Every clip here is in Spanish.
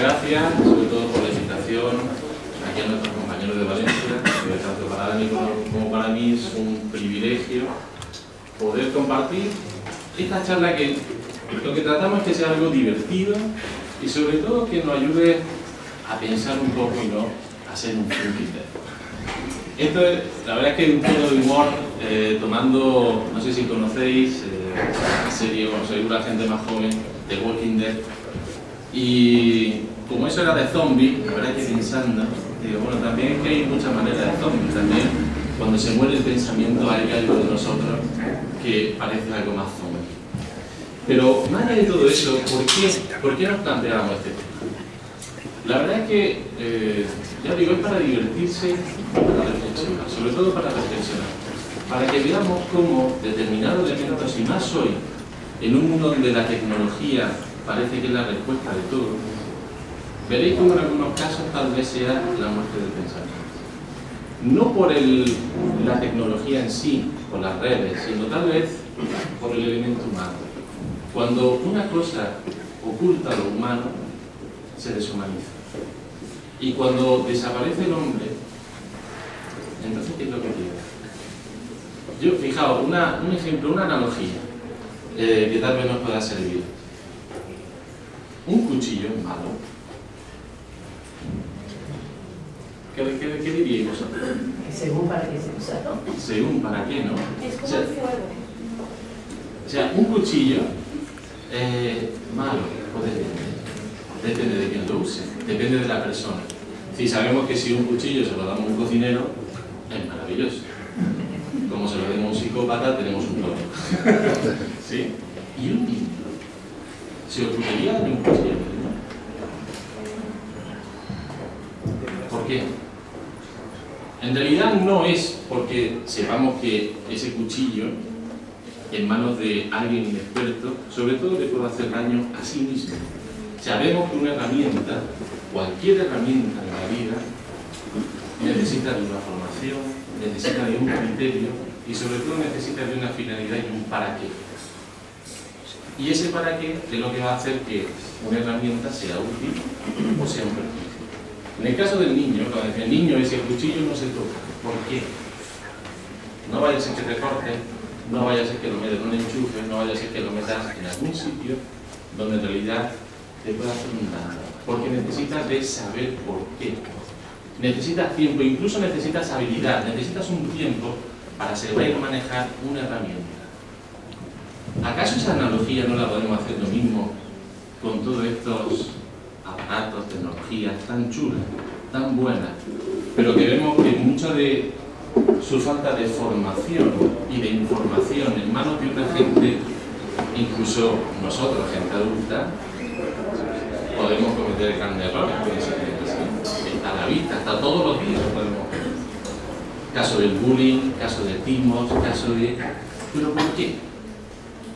gracias, sobre todo por la invitación aquí a nuestros compañeros de Valencia, que tanto para Dani como para mí es un privilegio poder compartir esta charla que lo que tratamos es que sea algo divertido y sobre todo que nos ayude a pensar un poco y no a ser un thinking. Esto es, la verdad es que es un tono de humor tomando, no sé si conocéis la serie, bueno, seguro la gente más joven, The Walking Dead. Y como eso era de zombies, la verdad es que pensando, digo, bueno, también es que hay muchas maneras de zombies. También cuando se muere el pensamiento hay algo de nosotros que parece algo más zombie. Pero más allá de todo eso, ¿por qué nos planteamos este tema? La verdad es que, ya digo, es para divertirse, para reflexionar, sobre todo para reflexionar, para que veamos cómo determinados elementos, y más hoy, en un mundo donde la tecnología parece que es la respuesta de todo, veréis como en algunos casos tal vez sea la muerte del pensamiento. No por la tecnología en sí, por las redes, sino tal vez por el elemento humano. Cuando una cosa oculta lo humano, se deshumaniza. Y cuando desaparece el hombre, entonces ¿qué es lo que queda? Yo, fijaos, un ejemplo, una analogía que tal vez nos pueda servir. Un cuchillo es malo. ¿Qué diríais vosotros? Según para qué se usa, ¿no? Según para qué, ¿no? Es como el fuego. O sea, un cuchillo malo, pues depende de quién lo use, depende de la persona. Si sabemos que si un cuchillo se lo damos a un cocinero, es maravilloso. Como se lo demos a un psicópata, tenemos un problema. ¿Sí? Y un niño. ¿Se ocuparía de un cuchillo? ¿Por qué? En realidad no es porque sepamos que ese cuchillo en manos de alguien inexperto, sobre todo le puede hacer daño a sí mismo. Sabemos que una herramienta, cualquier herramienta en la vida, necesita de una formación, necesita de un criterio y sobre todo necesita de una finalidad y un para qué. Y ese para qué es lo que va a hacer que una herramienta sea útil o sea un perjuicio. En el caso del niño, cuando decía el niño, ese cuchillo no se toca. ¿Por qué? No vaya a ser que te corte, no vaya a ser que lo metas en un enchufe, no vaya a ser que lo metas en algún sitio donde en realidad te pueda hacer un daño. Porque necesitas de saber por qué. Necesitas tiempo, incluso necesitas habilidad, necesitas un tiempo para saber manejar una herramienta. ¿Acaso esa analogía no la podemos hacer lo mismo con todos estos aparatos, tecnologías tan chulas, tan buenas, pero que vemos que mucha de su falta de formación y de información en manos de una gente, incluso nosotros, gente adulta, podemos cometer grandes errores con esa gente? Está a la vista, está todos los días podemos ver. Caso del bullying, caso de timos, caso de... ¿Pero por qué?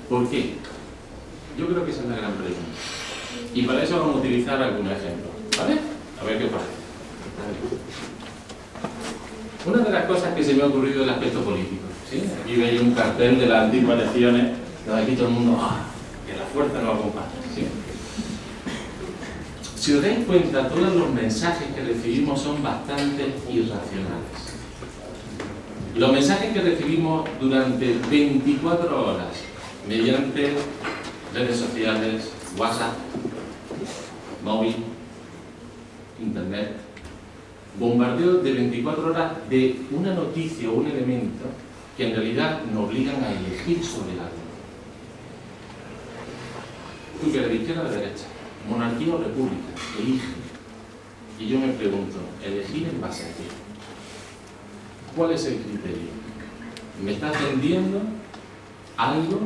¿Por qué? Yo creo que esa es la gran pregunta. Y para eso vamos a utilizar algunos ejemplos, ¿vale? A ver qué parece. Una de las cosas que se me ha ocurrido es el aspecto político, ¿sí? Aquí veis un cartel de las antiguas elecciones, donde aquí todo el mundo, que la fuerza no acompaña, ¿sí? Si os dais cuenta, todos los mensajes que recibimos son bastante irracionales. Los mensajes que recibimos durante 24 horas, mediante redes sociales, WhatsApp, móvil, internet, bombardeo de 24 horas de una noticia o un elemento que en realidad nos obligan a elegir sobre algo. ¿Tú qué eres, de izquierda o de derecha? ¿Monarquía o república? Elige. Y yo me pregunto, ¿elegir en base a qué? ¿Cuál es el criterio? ¿Me estás vendiendo algo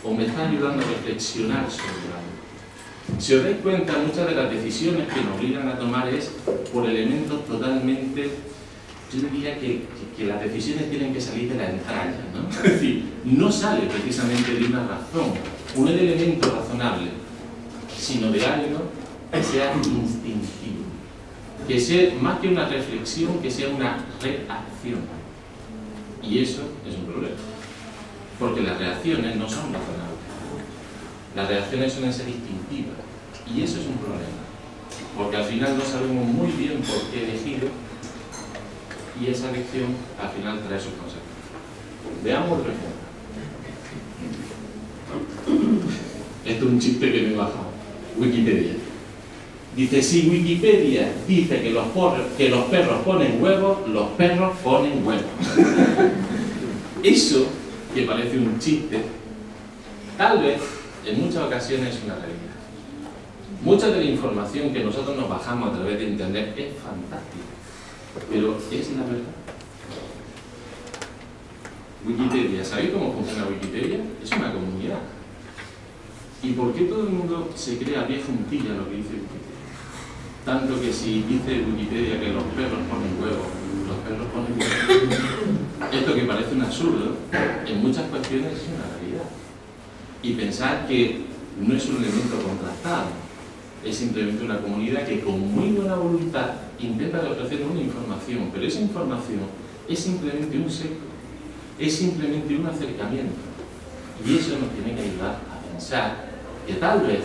o me está ayudando a reflexionar sobre algo? Si os dais cuenta, muchas de las decisiones que nos obligan a tomar es por elementos totalmente, yo diría que las decisiones tienen que salir de la entraña, ¿no? Es decir, no sale precisamente de una razón, un elemento razonable, sino de algo que sea instintivo, que sea más que una reflexión, que sea una reacción. Y eso es un problema, porque las reacciones no son razonables. Las reacciones suelen ser instintivas y eso es un problema. porque al final no sabemos muy bien por qué elegido y esa elección al final trae sus consecuencias. Veamos otro ejemplo. Esto es un chiste que me he bajado. Wikipedia. Dice, si Wikipedia dice que los perros ponen huevos, los perros ponen huevos. Eso, que parece un chiste, tal vez en muchas ocasiones es una realidad. Mucha de la información que nosotros nos bajamos a través de internet es fantástica, pero ¿es la verdad? Wikipedia, ¿sabéis cómo funciona Wikipedia? Es una comunidad. ¿Y por qué todo el mundo se cree a pie juntilla lo que dice Wikipedia? Tanto que si dice Wikipedia que los perros ponen huevos, los perros ponen huevos. Esto que parece un absurdo, en muchas cuestiones es una realidad. Y pensar que no es un elemento contrastado, es simplemente una comunidad que con muy buena voluntad intenta ofrecer una información, pero esa información es simplemente un sesgo, es simplemente un acercamiento. Y eso nos tiene que ayudar a pensar que tal vez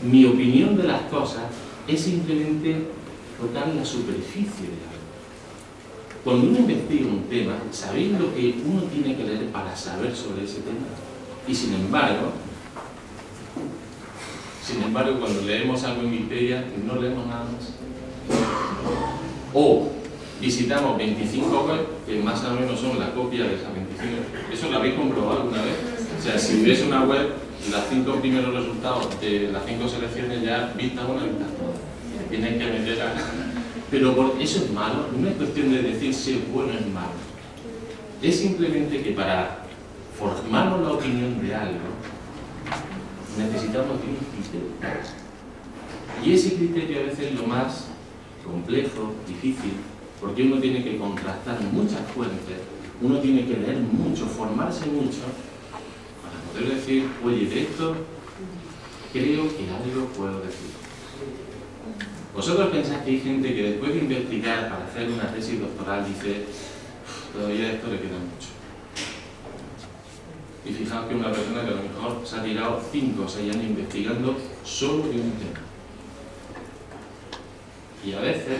mi opinión de las cosas es simplemente tocar la superficie de algo. Cuando uno investiga un tema, ¿sabéis lo que uno tiene que leer para saber sobre ese tema? Y sin embargo, cuando leemos algo en Wikipedia, no leemos nada más. O visitamos 25 webs, que más o menos son la copia de esas 25. ¿Eso lo habéis comprobado alguna vez? O sea, si ves una web, los 5 primeros resultados de las 5 selecciones ya vistas una, vistas todas. Tienes que meter a... Pero eso es malo, no es cuestión de decir si es bueno o es malo. Es simplemente que para formarnos la opinión de algo, necesitamos un criterio. Y ese criterio a veces es lo más complejo, difícil, porque uno tiene que contrastar muchas fuentes, uno tiene que leer mucho, formarse mucho, para poder decir, oye, de esto creo que algo puedo decir. Vosotros pensáis que hay gente que después de investigar para hacer una tesis doctoral dice, todavía esto le queda mucho. Y fijaos que una persona que a lo mejor se ha tirado 5 o 6 años investigando solo de un tema. Y a veces,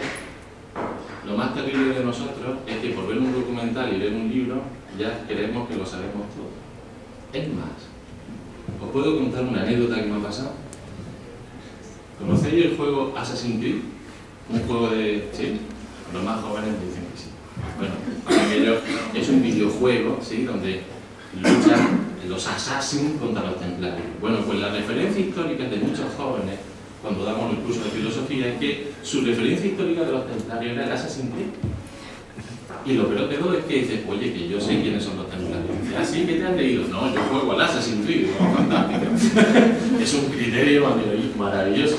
lo más terrible de nosotros es que por ver un documental y leer un libro, ya creemos que lo sabemos todo. Es más, os puedo contar una anécdota que me ha pasado. ¿Conocéis el juego Assassin's Creed? Un juego de... ¿sí? Los más jóvenes dicen que sí. Bueno, para ellos es un videojuego, ¿sí? Donde luchan los assassins contra los templarios. Bueno, pues la referencia histórica de muchos jóvenes, cuando damos el curso de filosofía, es que su referencia histórica de los templarios era el Assassin's Creed. Y lo peor de todo es que dices, oye, que yo sé quiénes son los templarios. Y dice, ¿ah, sí? ¿Qué te han leído? No, yo juego al Assassin's Creed. Oh, fantástico. Es un criterio maravilloso.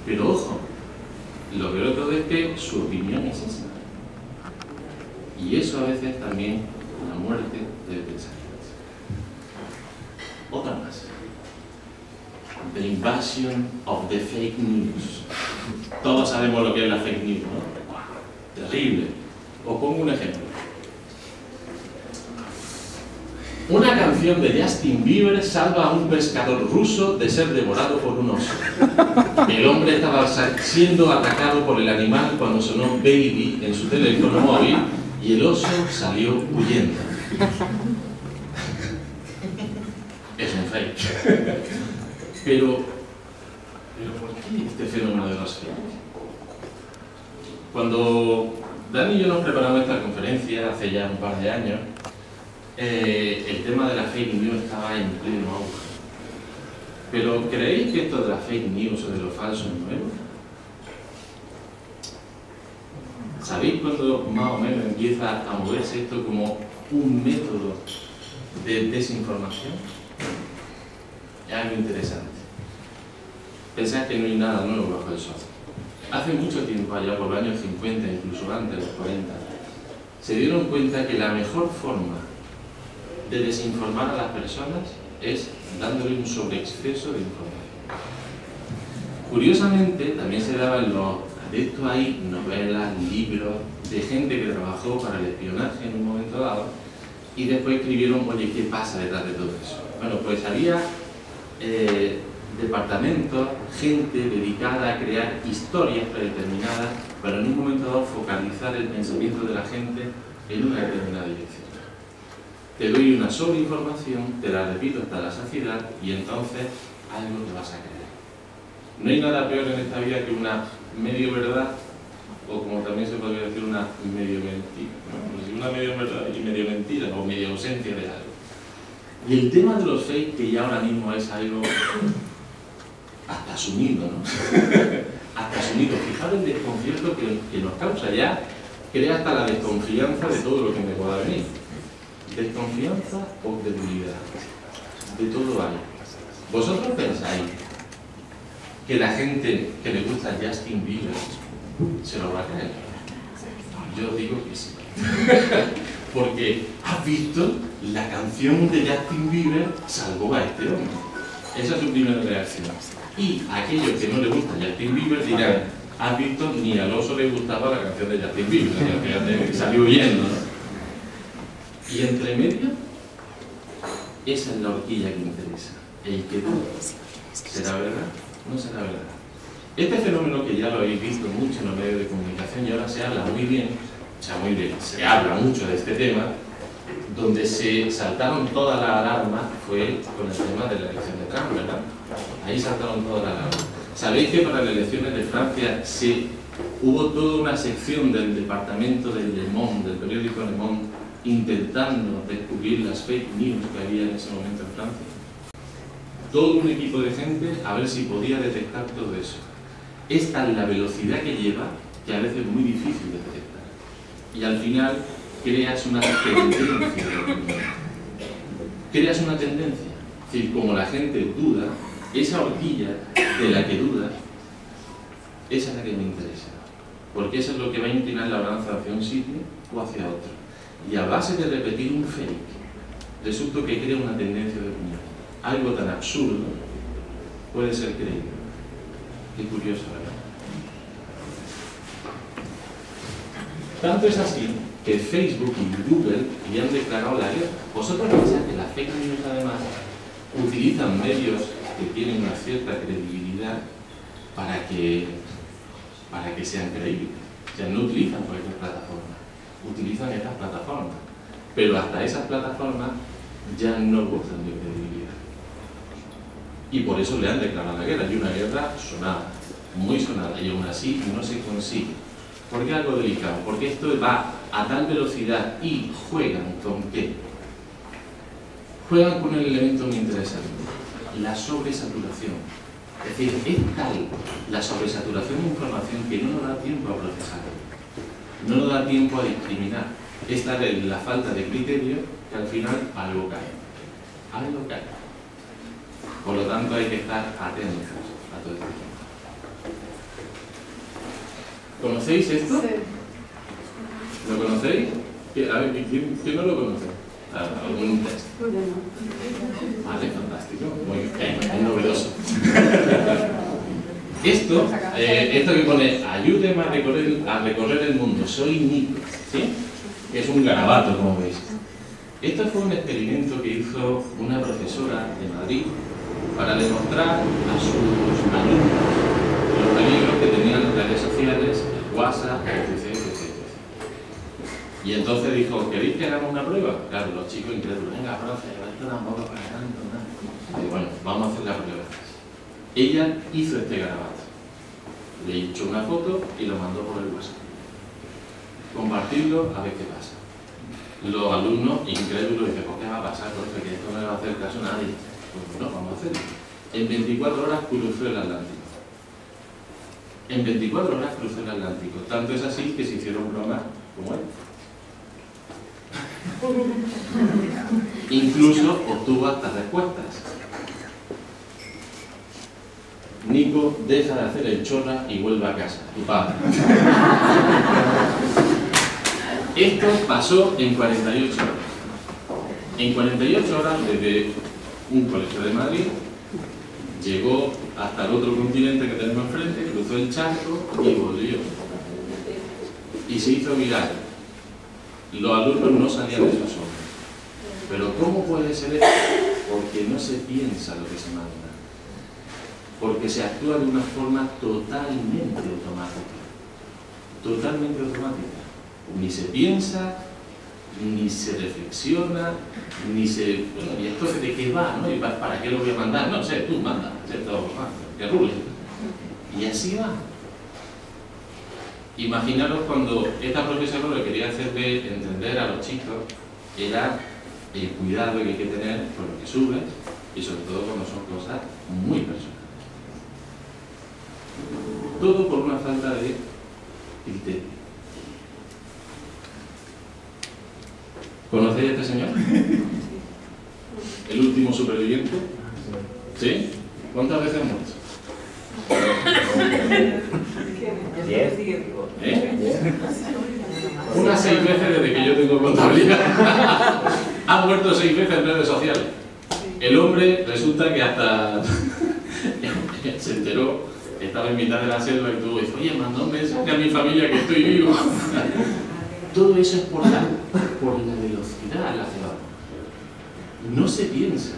Pero ojo, lo peor de todo es que su opinión es esa. Y eso a veces también la muerte debe pensar. Otra más. The invasion of the fake news. Todos sabemos lo que es la fake news, ¿no? Terrible. Os pongo un ejemplo. Una canción de Justin Bieber salva a un pescador ruso de ser devorado por un oso. El hombre estaba siendo atacado por el animal cuando sonó Baby en su teléfono móvil y el oso salió huyendo. Es un fake. Pero ¿por qué este fenómeno de los fakes? Cuando Dani y yo nos preparamos esta conferencia hace ya un par de años, el tema de la fake news estaba en pleno auge. Pero ¿creéis que esto de la fake news o de lo falso es nuevo? ¿Sabéis cuándo más o menos empieza a moverse esto como un método de desinformación? Es algo interesante. Pensad que no hay nada nuevo bajo el sol. Hace mucho tiempo, allá por los años 50, incluso antes, los 40, se dieron cuenta que la mejor forma de desinformar a las personas es dándole un sobreexceso de información. Curiosamente, también se daban de esto hay novelas, libros, de gente que trabajó para el espionaje en un momento dado y después escribieron, oye, ¿qué pasa detrás de todo eso? Bueno, pues había departamentos, gente dedicada a crear historias predeterminadas, pero en un momento dado focalizar el pensamiento de la gente en una determinada dirección. Te doy una sobreinformación, te la repito hasta la saciedad y entonces algo te vas a creer. No hay nada peor en esta vida que una medio verdad, o como también se podría decir una medio mentira, ¿no? Una medio verdad y medio mentira, o medio ausencia de algo. Y el tema de los fakes, que ya ahora mismo es algo hasta asumido, ¿no? Hasta asumido. Fijaros el desconcierto que nos causa ya, crea hasta la desconfianza de todo lo que me pueda venir. Desconfianza o debilidad. De todo hay. ¿Vosotros pensáis que la gente que le gusta Justin Bieber se lo va a creer? Yo digo que sí. Porque has visto, la canción de Justin Bieber salvó a este hombre. Esa es su primera reacción. Y aquellos que no le gusta Justin Bieber dirán, has visto, ni al oso le gustaba la canción de Justin Bieber, salió huyendo, ¿no? Y entre medio, esa es la horquilla que interesa. El que duda. ¿Será verdad? No será verdad. Este fenómeno, que ya lo habéis visto mucho en los medios de comunicación y ahora se habla muy bien, se habla mucho de este tema, donde se saltaron todas las alarmas fue con el tema de la elección de Trump, ¿verdad? Ahí saltaron todas las alarmas. ¿Sabéis que para las elecciones de Francia hubo toda una sección del departamento del Le Monde, del periódico Le Monde, intentando descubrir las fake news que había en ese momento en Francia? Todo un equipo de gente a ver si podía detectar todo eso. Esta es la velocidad que lleva, que a veces es muy difícil de detectar. Y al final creas una tendencia de opinión. Creas una tendencia. Es decir, como la gente duda, esa horquilla de la que duda, esa es la que me interesa. Porque eso es lo que va a inclinar la balanza hacia un sitio o hacia otro. Y a base de repetir un fake, resulta que crea una tendencia de opinión. Algo tan absurdo puede ser creído. Qué curioso, ¿verdad? Tanto es así que Facebook y Google ya han declarado la guerra. Vosotros pensáis que las fake news, además, utilizan medios que tienen una cierta credibilidad para que sean creíbles. O sea, no utilizan cualquier plataforma, utilizan estas plataformas. Pero hasta esas plataformas ya no gozan de credibilidad. Y por eso le han declarado la guerra, y una guerra sonada, muy sonada, y aún así no se consigue. ¿Por qué algo delicado? Porque esto va a tal velocidad y juegan con ¿qué? Juegan con el elemento muy interesante, la sobresaturación. Es decir, es tal la sobresaturación de información que no nos da tiempo a procesar, no nos da tiempo a discriminar. Es tal la falta de criterio que al final algo cae. Algo cae. Por lo tanto, hay que estar atentos a todo esto. ¿Conocéis esto? Sí. ¿Lo conocéis? A ver, ¿quién no lo conoce? ¿Algún test? Vale, fantástico. Muy bien, es novedoso. Esto que pone, ayúdeme a recorrer el mundo, soy Nico, ¿sí? Que es un garabato, como veis. Esto fue un experimento que hizo una profesora de Madrid para demostrar a sus alumnos los peligros que tenían las redes sociales, el WhatsApp, etc. Y entonces dijo, ¿queréis que hagamos una prueba? Claro, los chicos incrédulos, venga, profe, esto tampoco para tanto, ¿no? Y bueno, vamos a hacer la prueba. Ella hizo este garabato. Le echó una foto y lo mandó por el WhatsApp. Compartirlo, a ver qué pasa. Los alumnos incrédulos dicen, ¿por qué va a pasar, profe? Que esto no le va a hacer caso a nadie. Pues no, vamos a hacerlo. En 24 horas cruzó el Atlántico. En 24 horas cruzó el Atlántico. Tanto es así que se hicieron bromas como él. Incluso obtuvo hasta respuestas. Nico, deja de hacer el chorra y vuelve a casa, tu padre. Esto pasó en 48 horas. En 48 horas, desde un colegio de Madrid, llegó hasta el otro continente que tenemos enfrente, cruzó el charco y volvió. Y se hizo viral. Los alumnos no salían de su asombro. Pero ¿cómo puede ser esto? Porque no se piensa lo que se manda. porque se actúa de una forma totalmente automática. Totalmente automática. Ni se piensa, ni se reflexiona, ni se... Bueno, ¿y esto de qué va, no? ¿Y para qué lo voy a mandar? No sé, tú manda, ¿cierto? Que rule. Y así va. Imaginaros cuando esta profesora lo que quería hacerle entender a los chicos era el cuidado que hay que tener con lo que sube y sobre todo cuando son cosas muy personales. Todo por una falta de criterio. ¿Conocéis a este señor? ¿El último superviviente? ¿Sí? ¿Cuántas veces ha muerto? 10. ¿Eh? Unas 6 veces desde que yo tengo contabilidad. Ha muerto 6 veces en redes sociales. El hombre resulta que hasta se enteró, estaba en mitad de la selva y tuvo, dice, oye, mandó un mensaje a mi familia que estoy vivo. Todo eso es por la velocidad a la que vamos. No se piensa,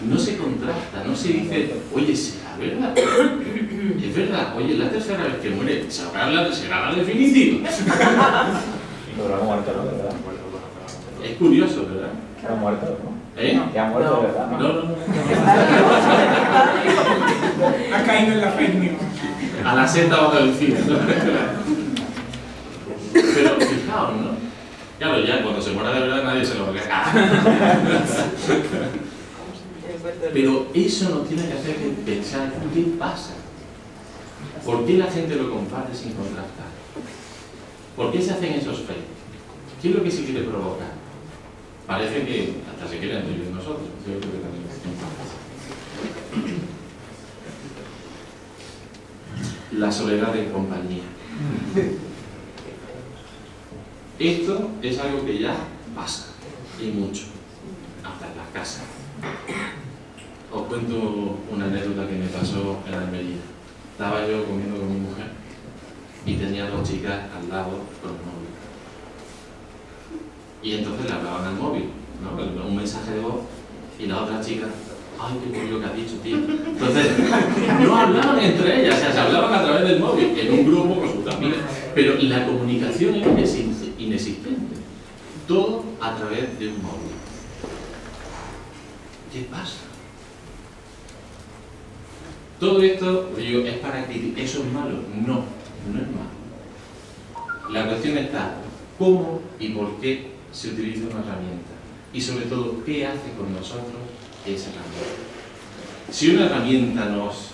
no se contrasta, no se dice, oye, ¿será verdad? Es verdad, oye, la tercera vez que muere, será la definitiva. Pero ha muerto, ¿no? ¿Verdad? Es curioso, ¿verdad? Ha muerto, ¿no? ¿Eh? Que ha muerto, ¿verdad? No. Ha caído en la fake news. A la seta bajo del cine. Pero fijaos, ¿no? Claro, ya cuando se muera de verdad nadie se lo va a creer. Pero eso nos tiene que hacer pensar qué pasa. ¿Por qué la gente lo comparte sin contrastar? ¿Por qué se hacen esos fakes? ¿Qué es lo que se quiere provocar? Parece que hasta se quieren reír de nosotros. Yo creo que también la soledad en compañía. Esto es algo que ya pasa, y mucho, hasta en las casas. Os cuento una anécdota que me pasó en Almería. Estaba yo comiendo con mi mujer y tenía 2 chicas al lado con el móvil. Y entonces le hablaban al móvil, ¿no? Un mensaje de voz, y la otra chica, ay, qué curioso que has dicho, tío. Entonces, no hablaban entre ellas, o sea, se hablaban a través del móvil, en un grupo con sus amigas, pero la comunicación era inexistente. Todo a través de un móvil. ¿Qué pasa? Todo esto, digo, es para criticar. ¿Eso es malo? No, no es malo. La cuestión está cómo y por qué se utiliza una herramienta. Y sobre todo, ¿qué hace con nosotros esa herramienta? Si una herramienta nos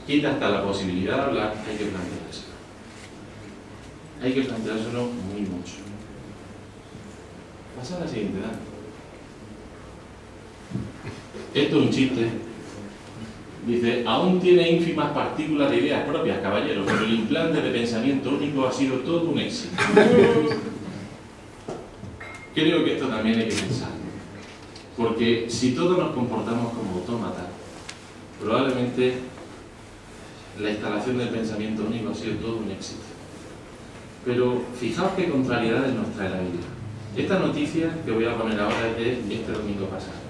quita hasta la posibilidad de hablar, hay que planteárselo. Hay que planteárselo muy mucho. Pasa a la siguiente edad. Esto es un chiste. Dice, aún tiene ínfimas partículas de ideas propias, caballero, pero el implante de pensamiento único ha sido todo un éxito. Creo que esto también hay que pensar. Porque si todos nos comportamos como autómatas, probablemente la instalación del pensamiento único ha sido todo un éxito. Pero fijaos qué contrariedades nos trae la vida. Esta noticia que voy a poner ahora es de este domingo pasado.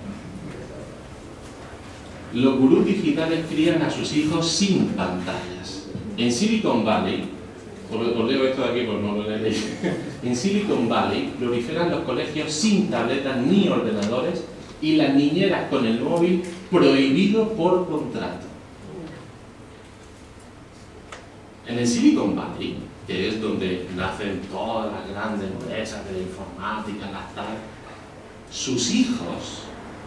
Los gurús digitales crían a sus hijos sin pantallas. En Silicon Valley, os leo esto de aquí por no lo leéis. En Silicon Valley proliferan los colegios sin tabletas ni ordenadores y las niñeras con el móvil prohibido por contrato. En el Silicon Valley, que es donde nacen todas las grandes empresas de la informática, las tal, sus hijos,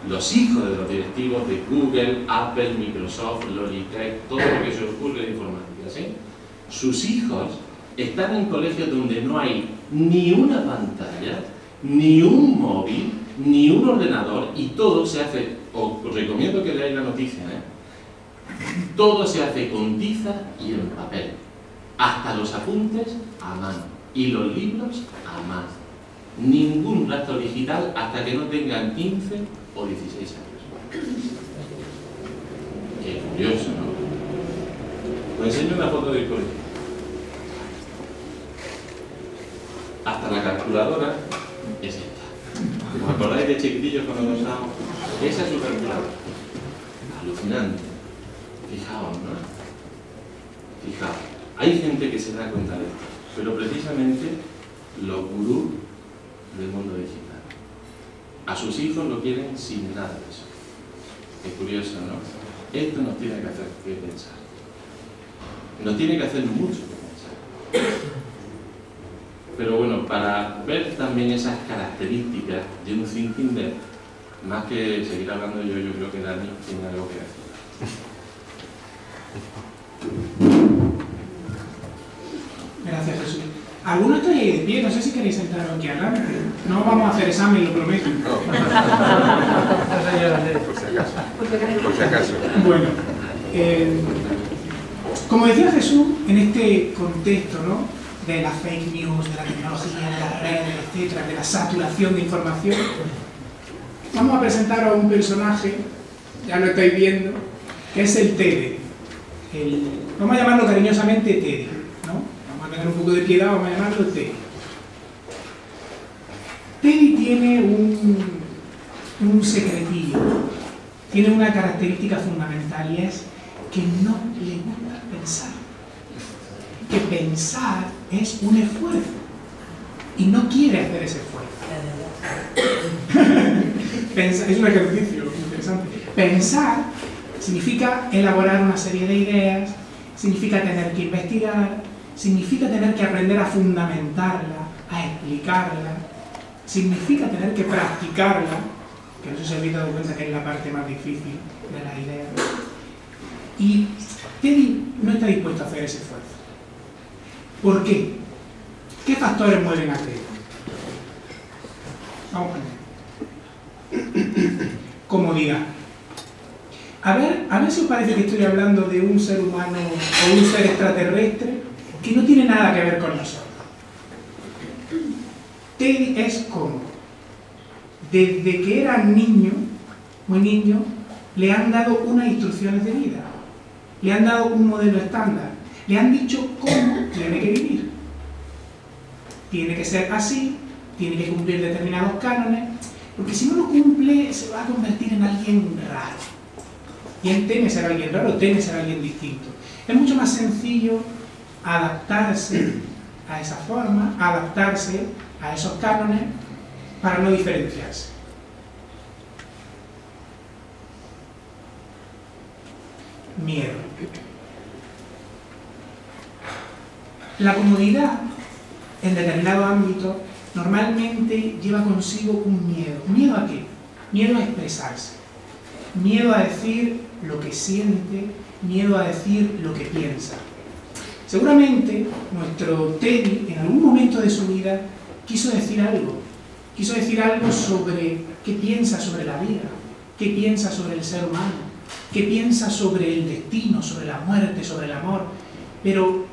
los hijos de los directivos de Google, Apple, Microsoft, Logitech, todo lo que se ocurre de informática, ¿sí? Sus hijos están en colegios donde no hay ni una pantalla, ni un móvil, ni un ordenador, y todo se hace, os recomiendo que leáis la noticia, todo se hace con tiza y en papel, hasta los apuntes a mano, y los libros a mano. Ningún rastro digital hasta que no tengan 15 o 16 años. Qué curioso, ¿no? Os enseño una foto del colegio. Hasta la calculadora es esta. ¿Os acordáis de chiquitillos cuando nos usábamos? Esa es su calculadora. Alucinante. Fijaos, ¿no? Fijaos. Hay gente que se da cuenta de esto, pero precisamente los gurús del mundo digital. A sus hijos lo quieren sin nada de eso. Es curioso, ¿no? Esto nos tiene que hacer que pensar. Nos tiene que hacer mucho que pensar. Pero bueno, para ver también esas características de un thinking, más que seguir hablando yo creo que Dani tiene algo que decir. Gracias, Jesús. Algunos estáis ahí de pie, no sé si queréis sentaros aquí adelante. No vamos a hacer examen, lo prometo. Por si acaso. Por si acaso. Bueno, como decía Jesús, en este contexto, ¿no?, de las fake news, de la tecnología, de las redes, etcétera, de la saturación de información, vamos a presentar a un personaje, ya lo estáis viendo, que es el Teddy. Vamos a llamarlo cariñosamente Teddy, ¿no? Vamos a tener un poco de piedad, vamos a llamarlo Teddy. Teddy tiene un secretillo, tiene una característica fundamental y es que no le gusta pensar. Que pensar es un esfuerzo y no quiere hacer ese esfuerzo. Es un ejercicio interesante. Pensar significa elaborar una serie de ideas, significa tener que investigar, significa tener que aprender a fundamentarla, a explicarla, significa tener que practicarla, que no sé si habéis dado cuenta que es la parte más difícil de la idea. Y Teddy no está dispuesto a hacer ese esfuerzo. ¿Por qué? ¿Qué factores mueven a Teddy? Vamos a ver. Comodidad. A ver si os parece que estoy hablando de un ser humano o un ser extraterrestre que no tiene nada que ver con nosotros. Teddy es cómodo. Desde que era niño, muy niño, le han dado unas instrucciones de vida. Le han dado un modelo estándar. Le han dicho cómo tiene que vivir. Tiene que ser así, tiene que cumplir determinados cánones, porque si no lo cumple se va a convertir en alguien raro. Y él teme ser alguien raro, teme ser alguien distinto. Es mucho más sencillo adaptarse a esa forma, adaptarse a esos cánones para no diferenciarse. Miedo. La comodidad, en determinado ámbito, normalmente lleva consigo un miedo. ¿Miedo a qué? Miedo a expresarse. Miedo a decir lo que siente, miedo a decir lo que piensa. Seguramente nuestro Teddy, en algún momento de su vida, quiso decir algo. Quiso decir algo sobre qué piensa sobre la vida, qué piensa sobre el ser humano, qué piensa sobre el destino, sobre la muerte, sobre el amor. Pero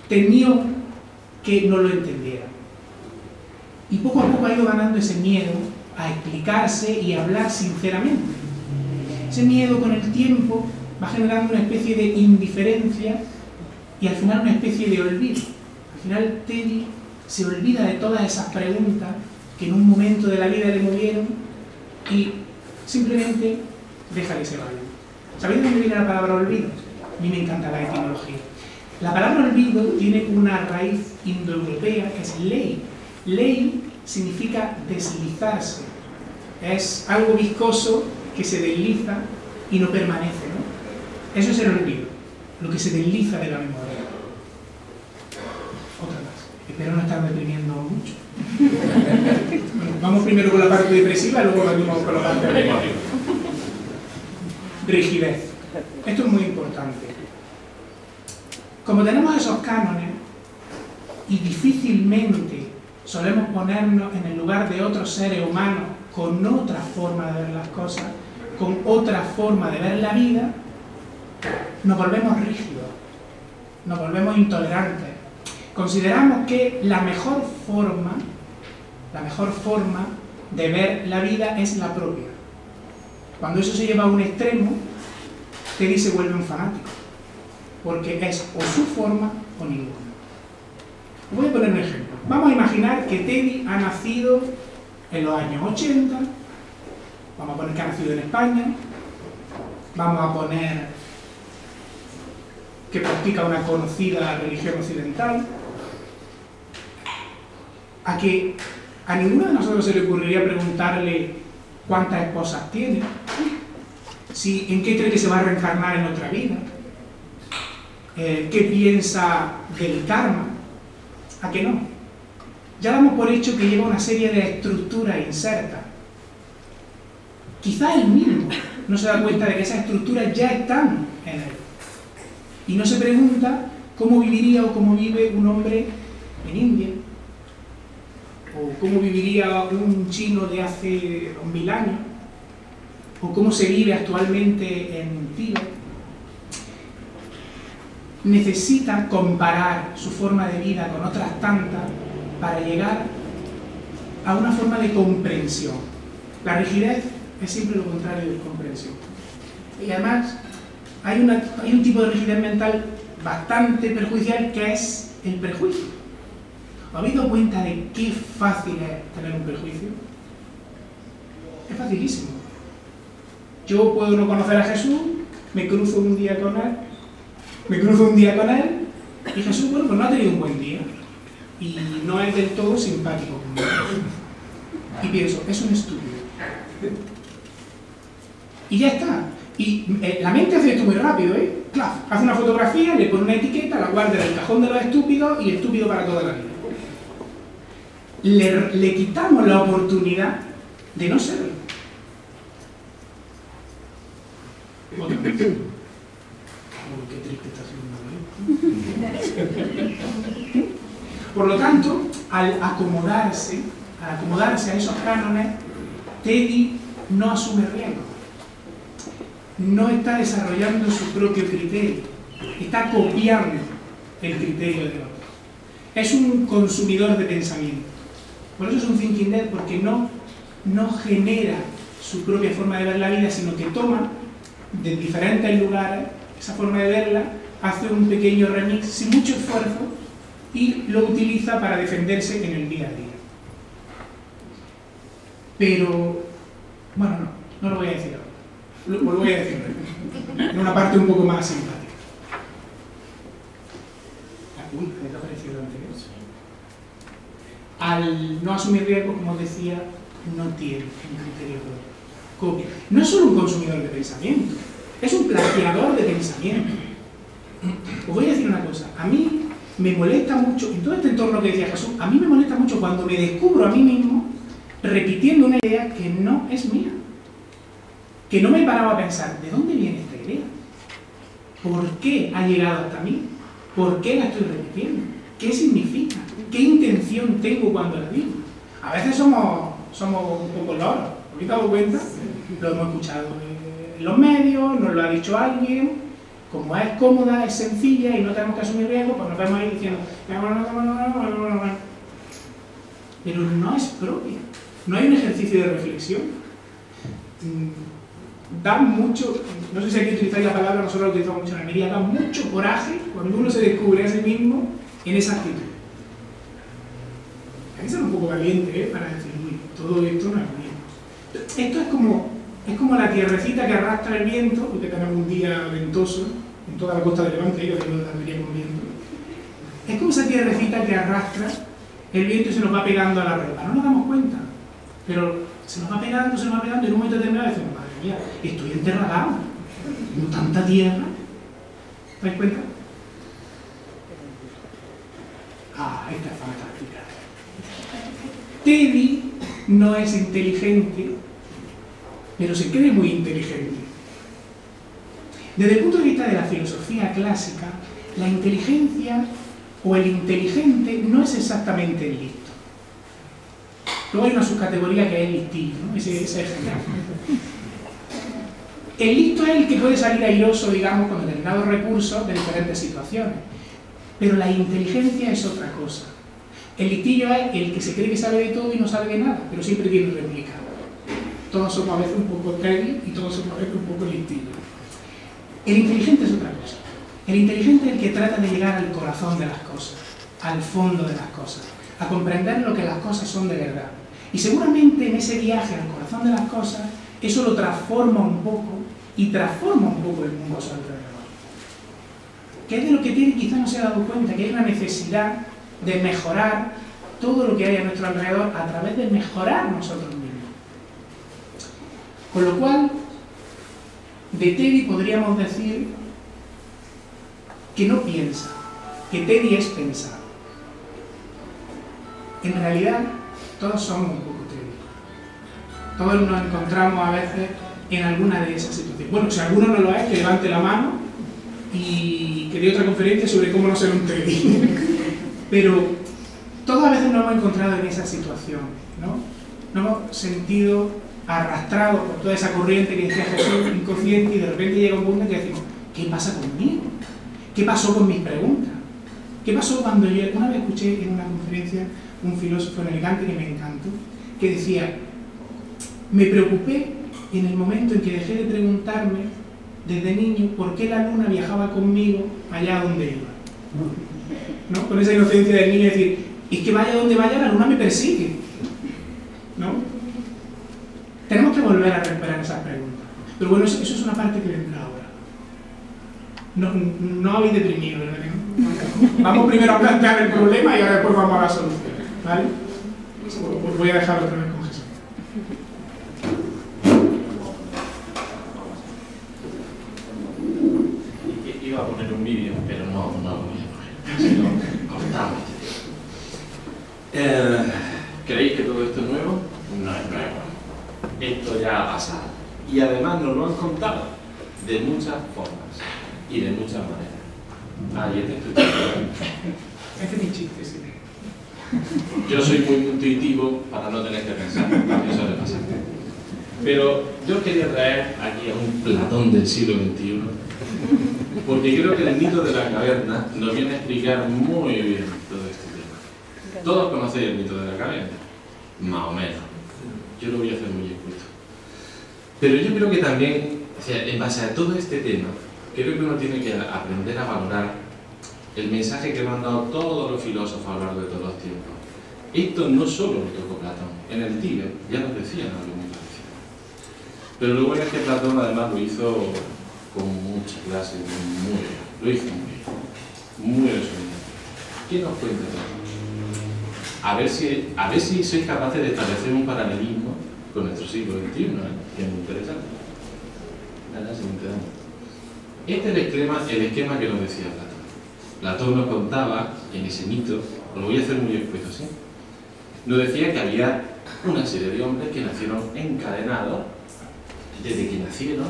temió que no lo entendiera. Y poco a poco ha ido ganando ese miedo a explicarse y a hablar sinceramente. Ese miedo con el tiempo va generando una especie de indiferencia y al final una especie de olvido. Al final Teddy se olvida de todas esas preguntas que en un momento de la vida le movieron y simplemente deja que se vayan. ¿Sabéis de dónde viene la palabra olvido? A mí me encanta la etimología. La palabra olvido tiene una raíz indoeuropea que es ley. Ley significa deslizarse. Es algo viscoso que se desliza y no permanece, ¿no? Eso es el olvido, lo que se desliza de la memoria. Otra más. Espero no estar deprimiendo mucho. Bueno, vamos primero con la parte depresiva y luego venimos con la parte de memoria. Rigidez. Esto es muy importante. Como tenemos esos cánones y difícilmente solemos ponernos en el lugar de otros seres humanos con otra forma de ver las cosas, con otra forma de ver la vida, nos volvemos rígidos, nos volvemos intolerantes. Consideramos que la mejor forma de ver la vida es la propia. Cuando eso se lleva a un extremo, Teddy se vuelve un fanático, porque es o su forma o ninguna. Voy a poner un ejemplo. Vamos a imaginar que Teddy ha nacido en los años 80, vamos a poner que ha nacido en España, vamos a poner que practica una conocida religión occidental, a que a ninguno de nosotros se le ocurriría preguntarle cuántas esposas tiene, en qué cree que se va a reencarnar en otra vida, qué piensa del karma. ¿A que no? Ya damos por hecho que lleva una serie de estructuras insertas. Quizá él mismo no se da cuenta de que esas estructuras ya están en él. Y no se pregunta cómo viviría o cómo vive un hombre en India, o cómo viviría un chino de hace 2000 años, o cómo se vive actualmente en Tíbet. Necesita comparar su forma de vida con otras tantas para llegar a una forma de comprensión. La rigidez es siempre lo contrario de comprensión. Y además hay un tipo de rigidez mental bastante perjudicial, que es el prejuicio. ¿Os habéis dado cuenta de qué fácil es tener un prejuicio? Es facilísimo. Yo puedo no conocer a Jesús, me cruzo un día con él, y Jesús, bueno, pues no ha tenido un buen día y no es del todo simpático conmigo. Y pienso, es un estúpido. Y ya está. Y la mente hace esto muy rápido, ¿eh? Claro, hace una fotografía, le pone una etiqueta, la guarda en el cajón de los estúpidos y estúpido para toda la vida. Le quitamos la oportunidad de no serlo. Otra vez. Qué triste está siendo. Por lo tanto, al acomodarse a esos cánones, Teddy no asume riesgo. No está desarrollando su propio criterio, está copiando el criterio de otro. Es un consumidor de pensamiento. Por eso es un thinking dead, porque no genera su propia forma de ver la vida, sino que toma de diferentes lugares esa forma de verla, hace un pequeño remix sin mucho esfuerzo y lo utiliza para defenderse en el día a día. Pero, bueno, no lo voy a decir ahora. Lo voy a decir en una parte un poco más simpática. Uy, me ha parecido lo anterior. Al no asumir riesgo, como os decía, no tiene un criterio propio. Copia. No es solo un consumidor de pensamiento, es un plagiador de pensamiento. Os voy a decir una cosa, a mí me molesta mucho, en todo este entorno que decía Jesús, a mí me molesta mucho cuando me descubro a mí mismo repitiendo una idea que no es mía. Que no me paraba a pensar, ¿de dónde viene esta idea? ¿Por qué ha llegado hasta mí? ¿Por qué la estoy repitiendo? ¿Qué significa? ¿Qué intención tengo cuando la digo? A veces somos un poco loros, ¿habéis dado cuenta? Lo hemos escuchado en los medios, nos lo ha dicho alguien, como es cómoda, es sencilla y no tenemos que asumir riesgo, pues nos vemos ahí diciendo pero no es propia, no hay un ejercicio de reflexión. Da mucho, no sé si aquí utilizáis la palabra, nosotros la utilizamos mucho en Almería, da mucho coraje cuando uno se descubre a sí mismo en esa actitud. Hay que ser un poco valiente, para decir, uy, todo esto no es mío. Esto es como la tierrecita que arrastra el viento, porque tenemos un día ventoso en toda la costa de Levante, yo vengo de Almería con viento. Es como esa tierrecita que arrastra el viento y se nos va pegando a la ropa. No nos damos cuenta, pero se nos va pegando y en un momento determinado decimos, madre mía, estoy enterrado, no tanta tierra. ¿Te das cuenta? Esta es fantástica. Teddy no es inteligente, pero se cree muy inteligente. Desde el punto de vista de la filosofía clásica, la inteligencia o el inteligente no es exactamente el listo. Luego hay una subcategoría que es el listillo, ¿no? Ese es genial. El listo es el que puede salir airoso, digamos, con determinados recursos de diferentes situaciones. Pero la inteligencia es otra cosa. El listillo es el que se cree que sabe de todo y no sabe de nada, pero siempre tiene réplica. Todos somos a veces un poco Teddy y todos somos a veces un poco listillo. El inteligente es otra cosa. El inteligente es el que trata de llegar al corazón de las cosas, al fondo de las cosas, a comprender lo que las cosas son de verdad. Y seguramente en ese viaje al corazón de las cosas, eso lo transforma un poco y transforma un poco el mundo a su alrededor. que es de lo que Teddy quizá no se ha dado cuenta, que hay una necesidad de mejorar todo lo que hay a nuestro alrededor a través de mejorar nosotros mismos. Con lo cual, de Teddy podríamos decir que no piensa, que Teddy es pensar. En realidad, todos somos un poco Teddy. Todos nos encontramos a veces en alguna de esas situaciones. Bueno, si alguno no lo es, que levante la mano y que dé otra conferencia sobre cómo no ser un Teddy. Pero todas a veces nos hemos encontrado en esa situación, ¿no? Nos hemos sentido arrastrados por toda esa corriente que decía Jesús, inconsciente, y de repente llega un punto en que decimos, ¿qué pasa conmigo? ¿Qué pasó con mis preguntas? ¿Qué pasó cuando yo, una vez escuché en una conferencia un filósofo en Alicante que me encantó, que decía, me preocupé en el momento en que dejé de preguntarme desde niño por qué la luna viajaba conmigo allá donde iba, ¿no? Con esa inocencia del niño de decir, es que vaya donde vaya la luna me persigue, ¿no? Tenemos que volver a recuperar esas preguntas, pero bueno, eso es una parte que vendrá ahora. No habéis deprimido, ¿verdad? Vamos primero a plantear el problema y ahora después vamos a la solución, ¿vale? Voy a dejar otra vez con Jesús. Iba a poner un vídeo, pero no lo voy a poner, si no, cortamos. ¿Creéis que todo esto es nuevo? No es nuevo. Esto ya ha pasado. Y además nos lo han contado de muchas formas y de muchas maneras. Ah, y este es tu chiste. Este es mi chiste, sí. Yo soy muy intuitivo para no tener que pensar, eso le pasa. Pero yo quería traer aquí a un Platón del siglo XXI, porque creo que el mito de la caverna nos viene a explicar muy bien todo este tema. Todos conocéis el mito de la caverna, más o menos. Yo lo voy a hacer muy escueto. Pero yo creo que también, o sea, en base a todo este tema, creo que uno tiene que aprender a valorar el mensaje que me han dado todos los filósofos a lo largo de todos los tiempos. Esto no solo lo tocó Platón, en el Tíbet ya nos decían algo muy parecido. Pero lo bueno es que Platón además lo hizo con mucha clase, lo hizo muy resumido. ¿Qué nos cuenta Platón? A ver si sois capaces de establecer un paralelismo con nuestro siglo XXI, que es muy interesante. Nada, siguiente. Este es el esquema que nos decía Platón. Platón nos contaba en ese mito, os lo voy a hacer muy escueto, ¿sí? Nos decía que había una serie de hombres que nacieron encadenados desde que nacieron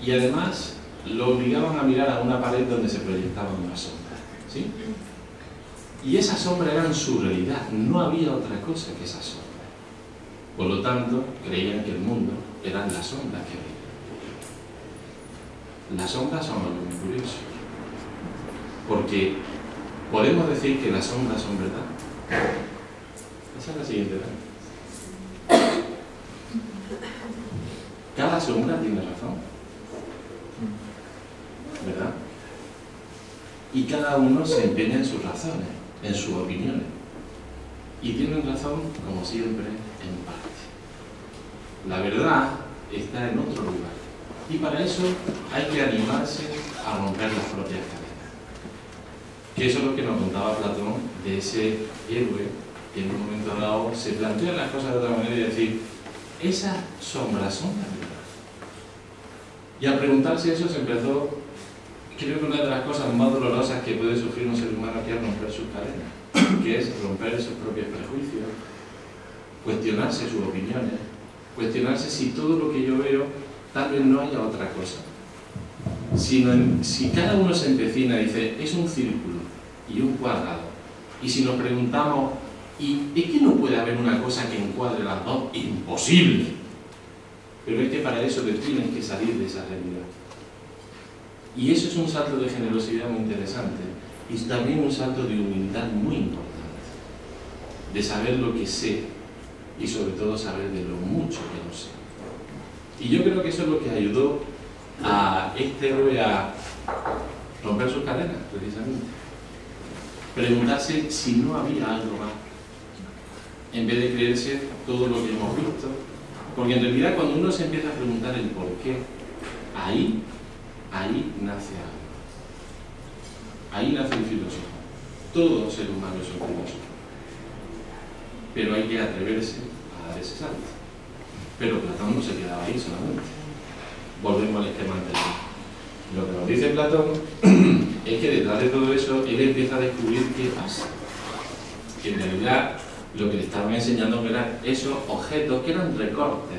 y además lo obligaban a mirar a una pared donde se proyectaban una sombra, ¿sí? Y esa sombra era su realidad, no había otra cosa que esa sombra. Por lo tanto, creían que el mundo eran las sombras que veían. Las sombras son algo muy curioso, porque podemos decir que las sombras son verdad. Esa es la siguiente, ¿verdad? Cada sombra tiene razón, ¿verdad? Y cada uno se empeña en sus razones, en sus opiniones. Y tienen razón, como siempre, en parte. La verdad está en otro lugar. Y para eso hay que animarse a romper las propias cadenas. Que eso es lo que nos contaba Platón de ese héroe que en un momento dado se plantea las cosas de otra manera y decir, esas sombras son la verdad. Y al preguntarse eso se empezó, creo que una de las cosas más dolorosas que puede sufrir un ser humano que es romper sus cadenas, que es romper sus propios prejuicios, cuestionarse sus opiniones, cuestionarse si todo lo que yo veo tal vez no haya otra cosa. Si cada uno se empecina y dice, es un círculo y un cuadrado, y si nos preguntamos, ¿y es que no puede haber una cosa que encuadre las dos? Imposible. Pero es que para eso te tienes que salir de esa realidad. Y eso es un salto de generosidad muy interesante y también un salto de humildad muy importante, de saber lo que sé y sobre todo saber de lo mucho que no sé. Y yo creo que eso es lo que ayudó a este héroe a romper sus cadenas, precisamente. Preguntarse si no había algo más, en vez de creerse todo lo que hemos visto. Porque en realidad cuando uno se empieza a preguntar el por qué, ahí nace algo. ahí nace el filósofo. Todo ser humano es un filósofo. Pero hay que atreverse a dar ese salto. Pero Platón no se quedaba ahí solamente. Volvemos al esquema anterior. Lo que nos dice Platón es que detrás de todo eso él empieza a descubrir qué pasa. Que en realidad lo que le estaban enseñando eran esos objetos que eran recortes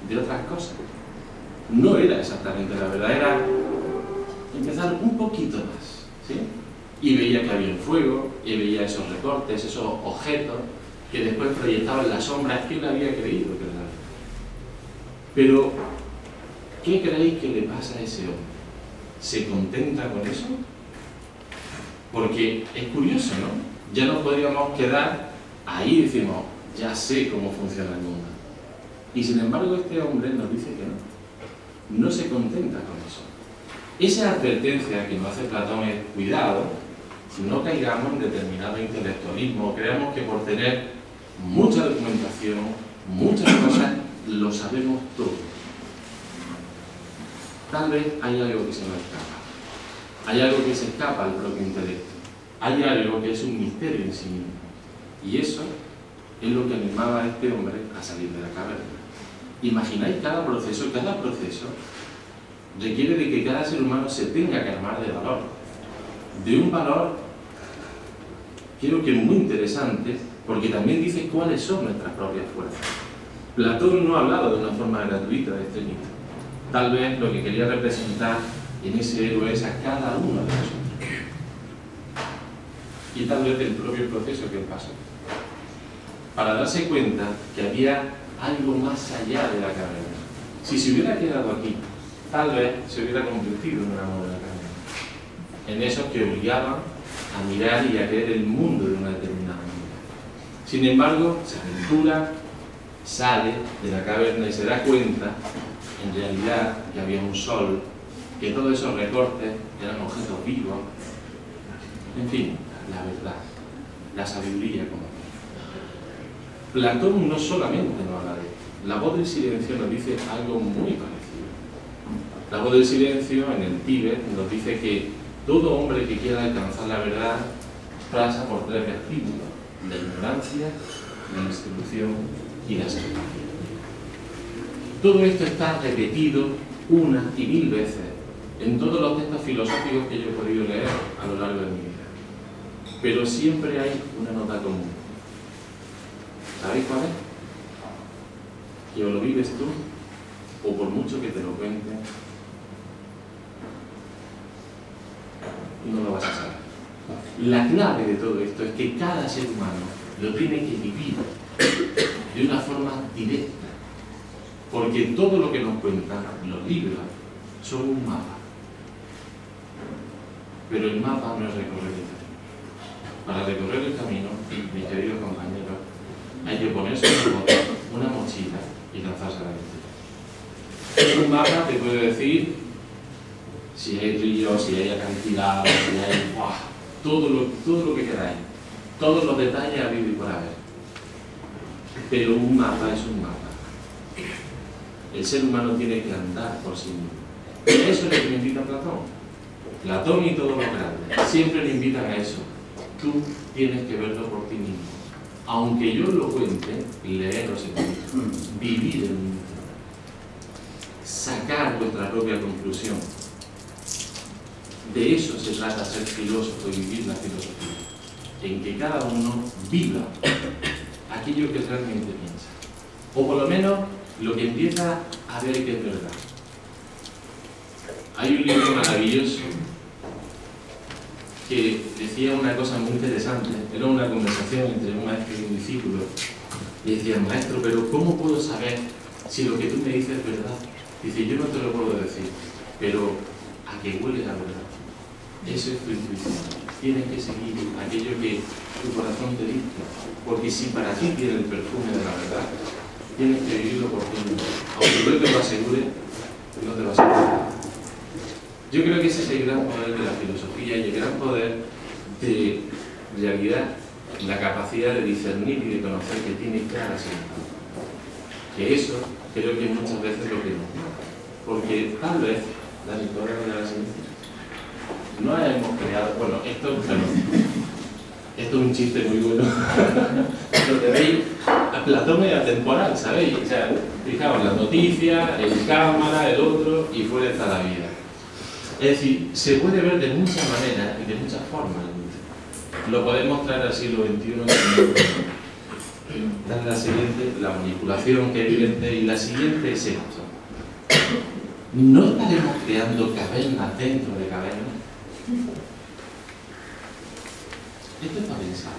de otras cosas. No era exactamente la verdad, era empezar un poquito más, ¿sí? Y veía que había un fuego, y veía esos recortes, esos objetos que después proyectaban las sombras que él había creído que era la verdad. Pero, ¿qué creéis que le pasa a ese hombre? ¿Se contenta con eso? Porque es curioso, ¿no? Ya nos podríamos quedar ahí y decimos, ya sé cómo funciona el mundo. Y sin embargo este hombre nos dice que no se contenta con eso. Esa advertencia que nos hace Platón es, cuidado, no caigamos en determinado intelectualismo, creamos que por tener mucha documentación, muchas cosas, lo sabemos todo. Tal vez hay algo que se nos escapa, hay algo que se escapa al propio intelecto, hay algo que es un misterio en sí mismo. Y eso es lo que animaba a este hombre a salir de la caverna. Imagináis cada proceso requiere de que cada ser humano se tenga que armar de valor. De un valor, creo que muy interesante, porque también dice cuáles son nuestras propias fuerzas. Platón no ha hablado de una forma gratuita de este mito. Tal vez lo que quería representar en ese héroe es a cada uno de nosotros. Y tal vez el propio proceso que él pasó. Para darse cuenta que había algo más allá de la caverna. Si se hubiera quedado aquí, tal vez se hubiera convertido en un amor de la caverna. En esos que obligaban a mirar y a creer el mundo de una determinada manera. Sin embargo, se aventura, sale de la caverna y se da cuenta, en realidad, que había un sol, que todos esos recortes eran objetos vivos. En fin, la verdad, la sabiduría como tal. Platón no solamente nos habla de esto. La voz del silencio nos dice algo muy parecido. La voz del silencio en el Tíbet nos dice que todo hombre que quiera alcanzar la verdad pasa por tres vestíbulos: la ignorancia, la instrucción y la sabiduría. Todo esto está repetido una y mil veces en todos los textos filosóficos que yo he podido leer a lo largo de mi vida. Pero siempre hay una nota común. ¿Sabéis cuál es? Que o lo vives tú, o por mucho que te lo cuenten, no lo vas a saber. La clave de todo esto es que cada ser humano lo tiene que vivir de una forma directa. Porque todo lo que nos cuentan los libros son un mapa. Pero el mapa no es recorrer el camino. Para recorrer el camino, mis queridos compañeros, hay que ponerse una mochila y lanzarse a la aventura. Un mapa te puede decir si hay ríos, si hay acantilados, si hay todo lo que queráis, todos los detalles a vivir y por haber. Pero un mapa es un mapa. El ser humano tiene que andar por sí mismo. Y eso es lo que me invita Platón. Platón y todos los grandes siempre le invitan a eso. Tú tienes que verlo por ti mismo. Aunque yo lo cuente, leeros el mito, vivir el mito, sacar vuestra propia conclusión. De eso se trata ser filósofo y vivir la filosofía. En que cada uno viva aquello que realmente piensa. O por lo menos lo que empieza a ver que es verdad. Hay un libro maravilloso que decía una cosa muy interesante. Era una conversación entre un maestro y un discípulo. Y decía, maestro, pero ¿cómo puedo saber si lo que tú me dices es verdad? Dice, yo no te lo puedo decir, pero a que huele la verdad. Eso es tu intuición. Tienes que seguir aquello que tu corazón te dicta. Porque si para ti tiene el perfume de la verdad, tienes que vivirlo por ti mismo. Aunque yo te lo asegure, no te lo aseguro. Yo creo que ese es el gran poder de la filosofía y el gran poder de realidad, la capacidad de discernir y de conocer que tiene cada ser humano. Que eso creo que muchas veces lo que no. Porque tal vez, Dani, ¿puedo dar la siguiente? no hemos creado, bueno, esto es un chiste muy bueno. Lo tenéis, Platón era temporal, ¿sabéis? O sea, fijaos, las noticias, el cámara, el otro, y fuera está la vida. Es decir, se puede ver de muchas maneras y de muchas formas. Lo podemos traer al siglo XXI. Dar la siguiente, la manipulación que es evidente, y la siguiente es esto. ¿No estaremos creando cavernas dentro de cavernas? Esto es para pensar.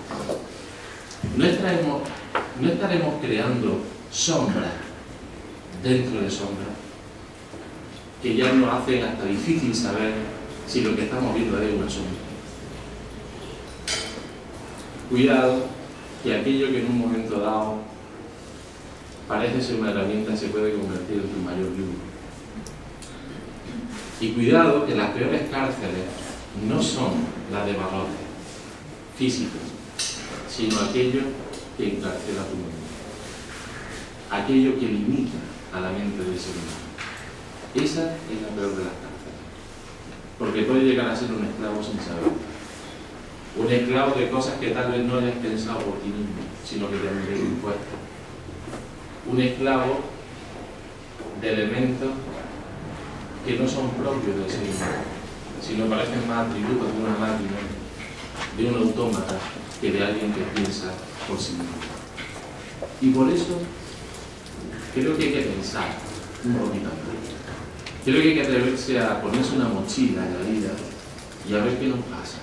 ¿No estaremos creando sombras dentro de sombras que ya nos hacen hasta difícil saber si lo que estamos viendo es una sombra? Cuidado, que aquello que en un momento dado parece ser una herramienta se puede convertir en tu mayor yugo. Y cuidado, que las peores cárceles no son las de barrotes físicos, sino aquello que encarcela tu mente, aquello que limita a la mente del ser humano. Esa es la peor de las cárceles, porque puede llegar a ser un esclavo sin saber, un esclavo de cosas que tal vez no hayas pensado por ti mismo, sino que te han venido impuestos, un esclavo de elementos que no son propios del ser humano, sino parecen más atributos de una máquina, de un autómata, que de alguien que piensa por sí mismo. Y por eso creo que hay que pensar un poquito más. Creo que hay que atreverse a ponerse una mochila en la vida y a ver qué nos pasa.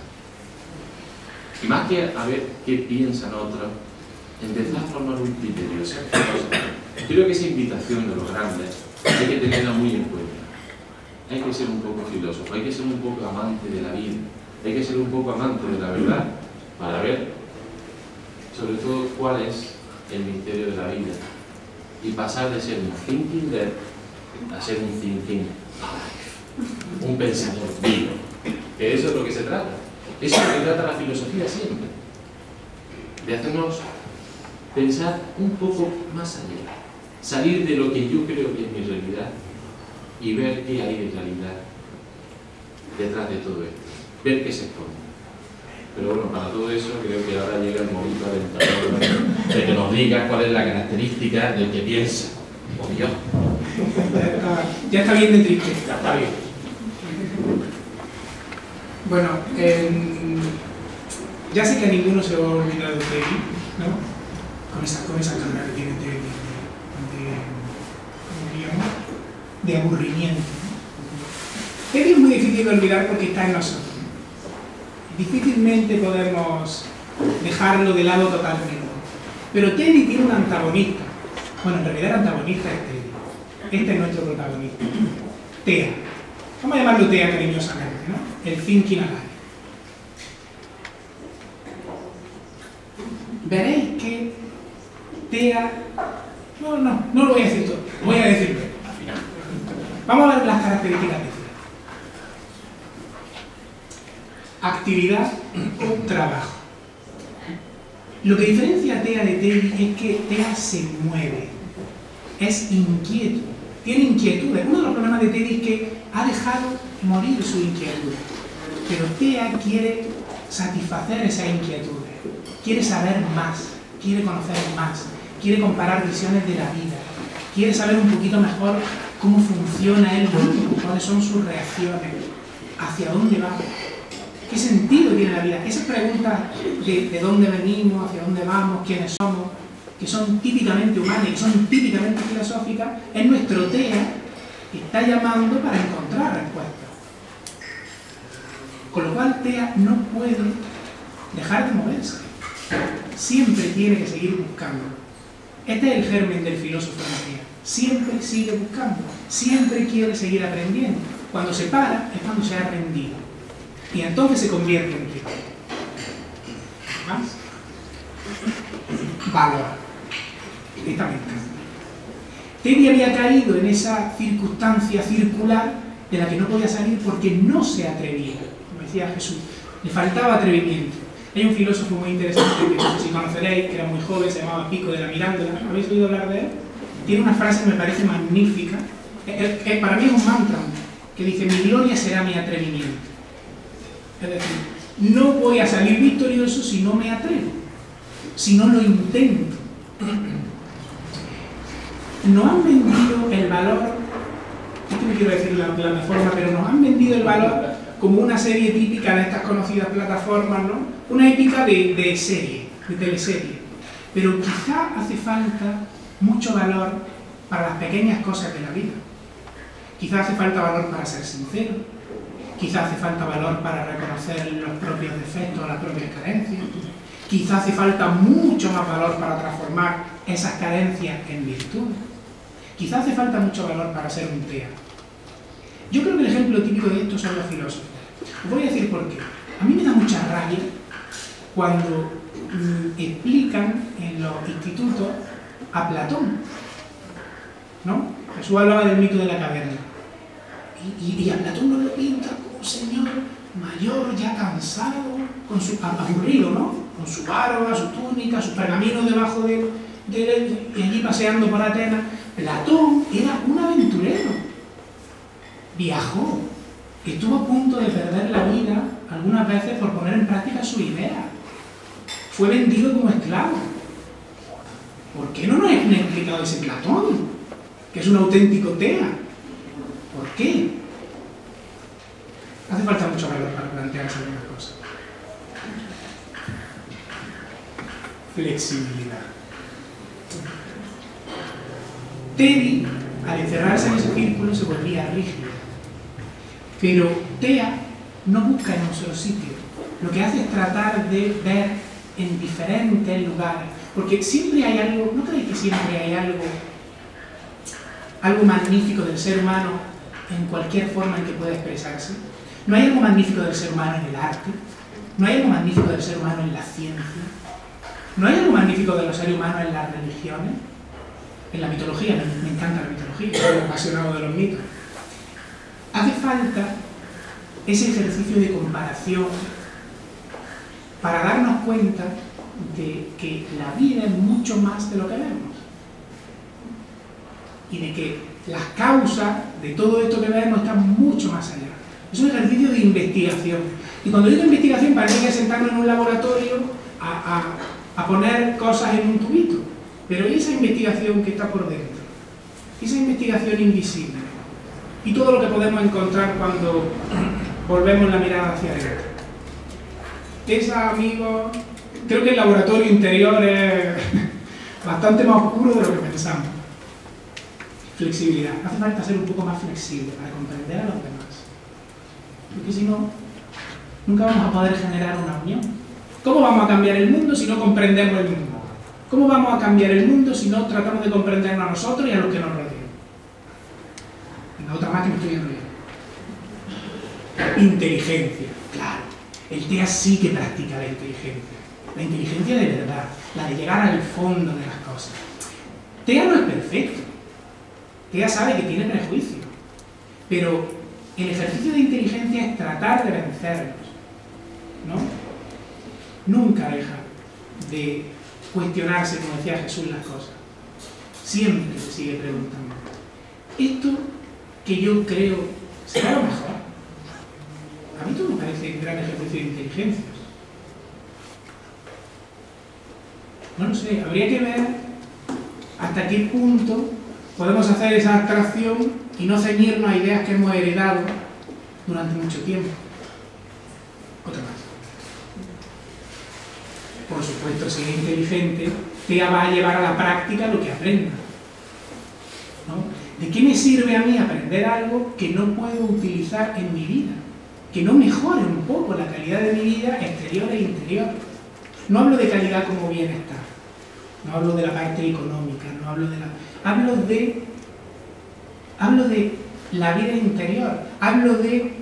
Más que a ver qué piensan otros, empezar a formar un criterio. Creo que esa invitación de los grandes hay que tenerla muy en cuenta. Hay que ser un poco filósofo, hay que ser un poco amante de la vida, hay que ser un poco amante de la verdad para ver, sobre todo, cuál es el misterio de la vida y pasar de ser un thinking dead a ser un thinking alive, un pensador vivo. Que eso es lo que se trata. Eso es lo que trata la filosofía siempre, de hacernos pensar un poco más allá, salir de lo que yo creo que es mi realidad y ver qué hay de realidad detrás de todo esto, ver qué se esconde. Pero bueno, para todo eso creo que ahora llega el momento alentador de que nos digas cuál es la característica del que piensa, como yo. Ya está bien de triste. Ya está bien. Bueno, ya sé que a ninguno se va a olvidar de Teddy, ¿no? Con esa carga que tiene Teddy de aburrimiento. Teddy es muy difícil de olvidar porque está en nosotros. Difícilmente podemos dejarlo de lado totalmente. Pero Teddy tiene un antagonista. Bueno, en realidad el antagonista es Teddy. Este es nuestro protagonista. Tea. Vamos a llamarlo Tea cariñosamente, ¿no? El thinking alive. Veréis que Tea... No lo voy a decir todo. Voy a decirlo al final. Vamos a ver las características de Tea. Actividad o trabajo. Lo que diferencia a Tea de Teddy es que Tea se mueve, es inquieto, tiene inquietudes. Uno de los problemas de Teddy es que ha dejado morir su inquietud, pero Tea quiere satisfacer esa inquietud, quiere saber más, quiere conocer más, quiere comparar visiones de la vida, quiere saber un poquito mejor cómo funciona él mismo, cuáles son sus reacciones, hacia dónde va. ¿Qué sentido tiene la vida? Esas preguntas de dónde venimos, hacia dónde vamos, quiénes somos, que son típicamente humanas y que son típicamente filosóficas, es nuestro Tea que está llamando para encontrar respuestas. Con lo cual Tea no puede dejar de moverse. Siempre tiene que seguir buscando. Este es el germen del filósofo en Tea. Siempre sigue buscando, siempre quiere seguir aprendiendo. Cuando se para es cuando se ha rendido. Y entonces se convierte en Teddy. ¿Más? Valor. Esta me encanta. Teddy había caído en esa circunstancia circular de la que no podía salir porque no se atrevía. Como decía Jesús, le faltaba atrevimiento. Hay un filósofo muy interesante que no sé si conoceréis, que era muy joven, se llamaba Pico de la Mirandola. ¿Habéis oído hablar de él? Tiene una frase que me parece magnífica. Para mí es un mantra que dice: mi gloria será mi atrevimiento. Es decir, no voy a salir victorioso si no me atrevo, si no lo intento. Nos han vendido el valor, es que no quiero decir la forma, pero nos han vendido el valor como una serie típica de estas conocidas plataformas, ¿no? Una épica de serie, de teleserie. Pero quizá hace falta mucho valor para las pequeñas cosas de la vida. Quizá hace falta valor para ser sincero, quizá hace falta valor para reconocer los propios defectos o las propias carencias, quizá hace falta mucho más valor para transformar esas carencias en virtud, quizá hace falta mucho valor para ser un TEA. Yo creo que el ejemplo típico de esto son los filósofos. Os voy a decir por qué. A mí me da mucha rabia cuando explican en los institutos a Platón, ¿no? Jesús hablaba del mito de la caverna. Y a Platón no lo pinta como un señor mayor, ya cansado, aburrido, ¿no? Con su barba, su túnica, sus pergaminos debajo de él, y allí paseando por Atenas. Platón era un aventurero. Viajó. Estuvo a punto de perder la vida algunas veces por poner en práctica su idea. Fue vendido como esclavo. ¿Por qué no nos han explicado ese Platón? Que es un auténtico TEA. ¿Por qué? Hace falta mucho valor para plantearse algunas cosas. Flexibilidad. Teddy, al encerrarse en ese círculo, se volvía rígido. Pero TEA no busca en un solo sitio. Lo que hace es tratar de ver en diferentes lugares. Porque siempre hay algo, ¿no creéis que siempre hay algo magnífico del ser humano en cualquier forma en que pueda expresarse? ¿No hay algo magnífico del ser humano en el arte? ¿No hay algo magnífico del ser humano en la ciencia? ¿No hay algo magnífico de los seres humanos en las religiones? En la mitología, me encanta la mitología, soy apasionado de los mitos. Hace falta ese ejercicio de comparación para darnos cuenta de que la vida es mucho más de lo que vemos y de que las causas de todo esto que vemos están mucho más allá. Es un ejercicio de investigación. Y cuando digo investigación, parece que sentarnos en un laboratorio a poner cosas en un tubito. Pero esa investigación que está por dentro, esa investigación invisible, y todo lo que podemos encontrar cuando volvemos la mirada hacia adentro. Amigos, creo que el laboratorio interior es bastante más oscuro de lo que pensamos. Flexibilidad. Hace falta ser un poco más flexible para comprender a los demás. Porque si no, nunca vamos a poder generar una unión. ¿Cómo vamos a cambiar el mundo si no comprendemos el mundo? ¿Cómo vamos a cambiar el mundo si no tratamos de comprendernos a nosotros y a los que nos rodean? Venga, otra más que me estoy viendo bien. Inteligencia, claro. El TEA sí que practica la inteligencia. La inteligencia de verdad, la de llegar al fondo de las cosas. TEA no es perfecto. TEA sabe que tiene prejuicios. Pero el ejercicio de inteligencia es tratar de vencerlos, ¿no? Nunca deja de cuestionarse, como decía Jesús, las cosas. Siempre se sigue preguntando. ¿Esto que yo creo será lo mejor? A mí todo me parece un gran ejercicio de inteligencia. No lo sé, habría que ver hasta qué punto podemos hacer esa abstracción y no ceñirnos a ideas que hemos heredado durante mucho tiempo. Otra más. Por supuesto, si es inteligente, TEA va a llevar a la práctica lo que aprenda, ¿no? ¿De qué me sirve a mí aprender algo que no puedo utilizar en mi vida? Que no mejore un poco la calidad de mi vida exterior e interior. No hablo de calidad como bienestar, no hablo de la parte económica, no hablo de la... Hablo de la vida interior, hablo de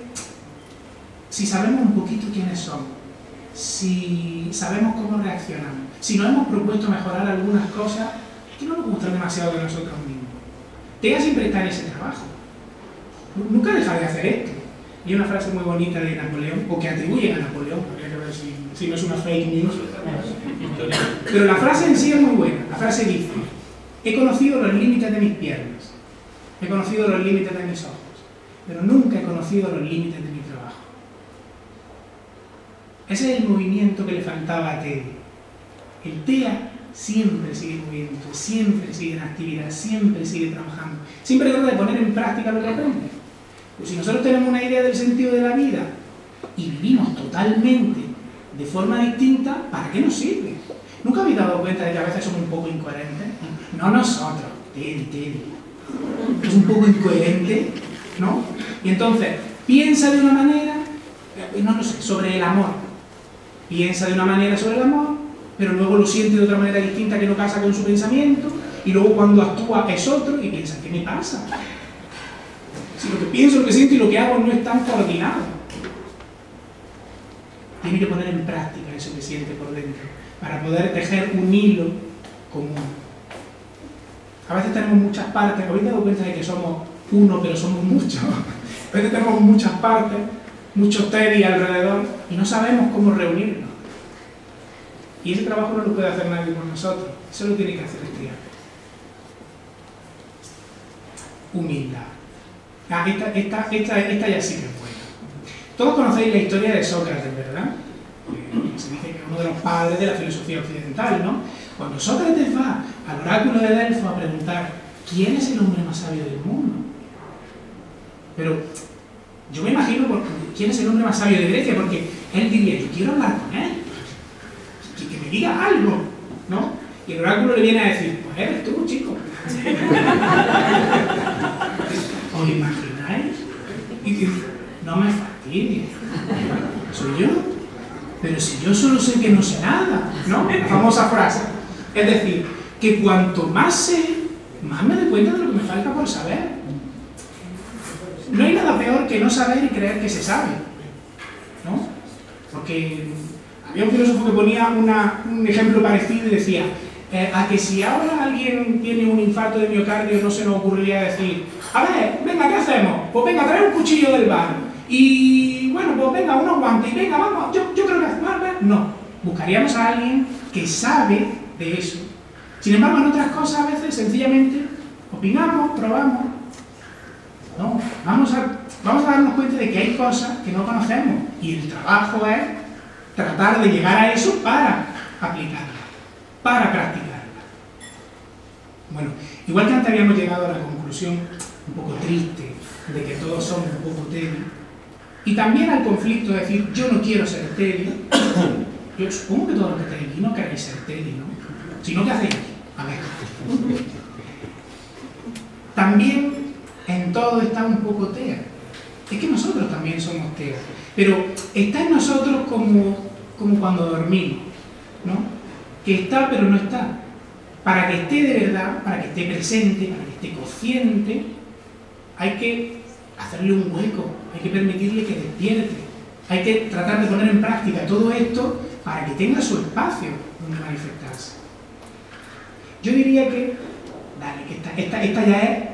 si sabemos un poquito quiénes somos, si sabemos cómo reaccionamos, si nos hemos propuesto mejorar algunas cosas que no nos gustan demasiado de nosotros mismos. TEA siempre está en ese trabajo. Nunca deja de hacer esto. Y una frase muy bonita de Napoleón, o que atribuyen a Napoleón, habría que ver si no es una fake news. Pero la frase en sí es muy buena. La frase dice: he conocido los límites de mis piernas, he conocido los límites de mis ojos, pero nunca he conocido los límites de mi trabajo. Ese es el movimiento que le faltaba a Teddy. El TEA siempre sigue en movimiento, siempre sigue en actividad, siempre sigue trabajando. Siempre trata de poner en práctica lo que aprende. Pues si nosotros tenemos una idea del sentido de la vida y vivimos totalmente de forma distinta, ¿para qué nos sirve? ¿Nunca habéis dado cuenta de que a veces somos un poco incoherentes? No nosotros, Teddy. Es un poco incoherente, ¿no? Y entonces, piensa de una manera, no lo sé, sobre el amor. Piensa de una manera sobre el amor, pero luego lo siente de otra manera distinta que no casa con su pensamiento, y luego cuando actúa es otro, y piensa, ¿qué me pasa? Si lo que pienso, lo que siento y lo que hago no es tan coordinado. Tiene que poner en práctica eso que siente por dentro, para poder tejer un hilo común. A veces tenemos muchas partes, ¿habéis dado cuenta de que somos uno, pero somos muchos? A veces tenemos muchas partes, muchos Teddy alrededor, y no sabemos cómo reunirnos. Y ese trabajo no lo puede hacer nadie con nosotros, eso lo tiene que hacer el TEA. Humildad. Esta ya sí que es buena. Todos conocéis la historia de Sócrates, ¿verdad? Se dice que es uno de los padres de la filosofía occidental, ¿no? Cuando Sócrates va al oráculo de Delfos a preguntar ¿quién es el hombre más sabio del mundo? Pero yo me imagino quién es el hombre más sabio de Grecia, porque él diría, yo quiero hablar con él, que me diga algo, ¿no? Y el oráculo le viene a decir, pues eres tú, chico. ¿Os imagináis? Y dice, no me fastidies, soy yo. Pero si yo solo sé que no sé nada, ¿no? La famosa frase. Es decir, que cuanto más sé, más me doy cuenta de lo que me falta por saber. No hay nada peor que no saber y creer que se sabe, ¿no? Porque había un filósofo que ponía un ejemplo parecido y decía, a que si ahora alguien tiene un infarto de miocardio no se nos ocurriría decir, a ver, venga, ¿qué hacemos? Pues venga, trae un cuchillo del bar y bueno, pues venga, unos guantes y venga, vamos, yo creo que no, buscaríamos a alguien que sabe de eso. Sin embargo, en otras cosas a veces sencillamente opinamos, probamos. No, vamos a darnos cuenta de que hay cosas que no conocemos y el trabajo es tratar de llegar a eso para aplicarla, para practicarla. Bueno, igual que antes habíamos llegado a la conclusión un poco triste de que todos somos un poco Teddy, y también al conflicto de decir, yo no quiero ser Teddy. Yo supongo que todos los que estáis aquí no queréis ser Teddy, ¿no? Si no, ¿qué hacéis aquí? A ver. También en todo está un poco TEA. Es que nosotros también somos TEA. Pero está en nosotros como cuando dormimos, ¿no? Que está pero no está. Para que esté de verdad, para que esté presente, para que esté consciente, hay que hacerle un hueco, hay que permitirle que despierte, hay que tratar de poner en práctica todo esto para que tenga su espacio donde manifestarse. Yo diría que, esta ya es,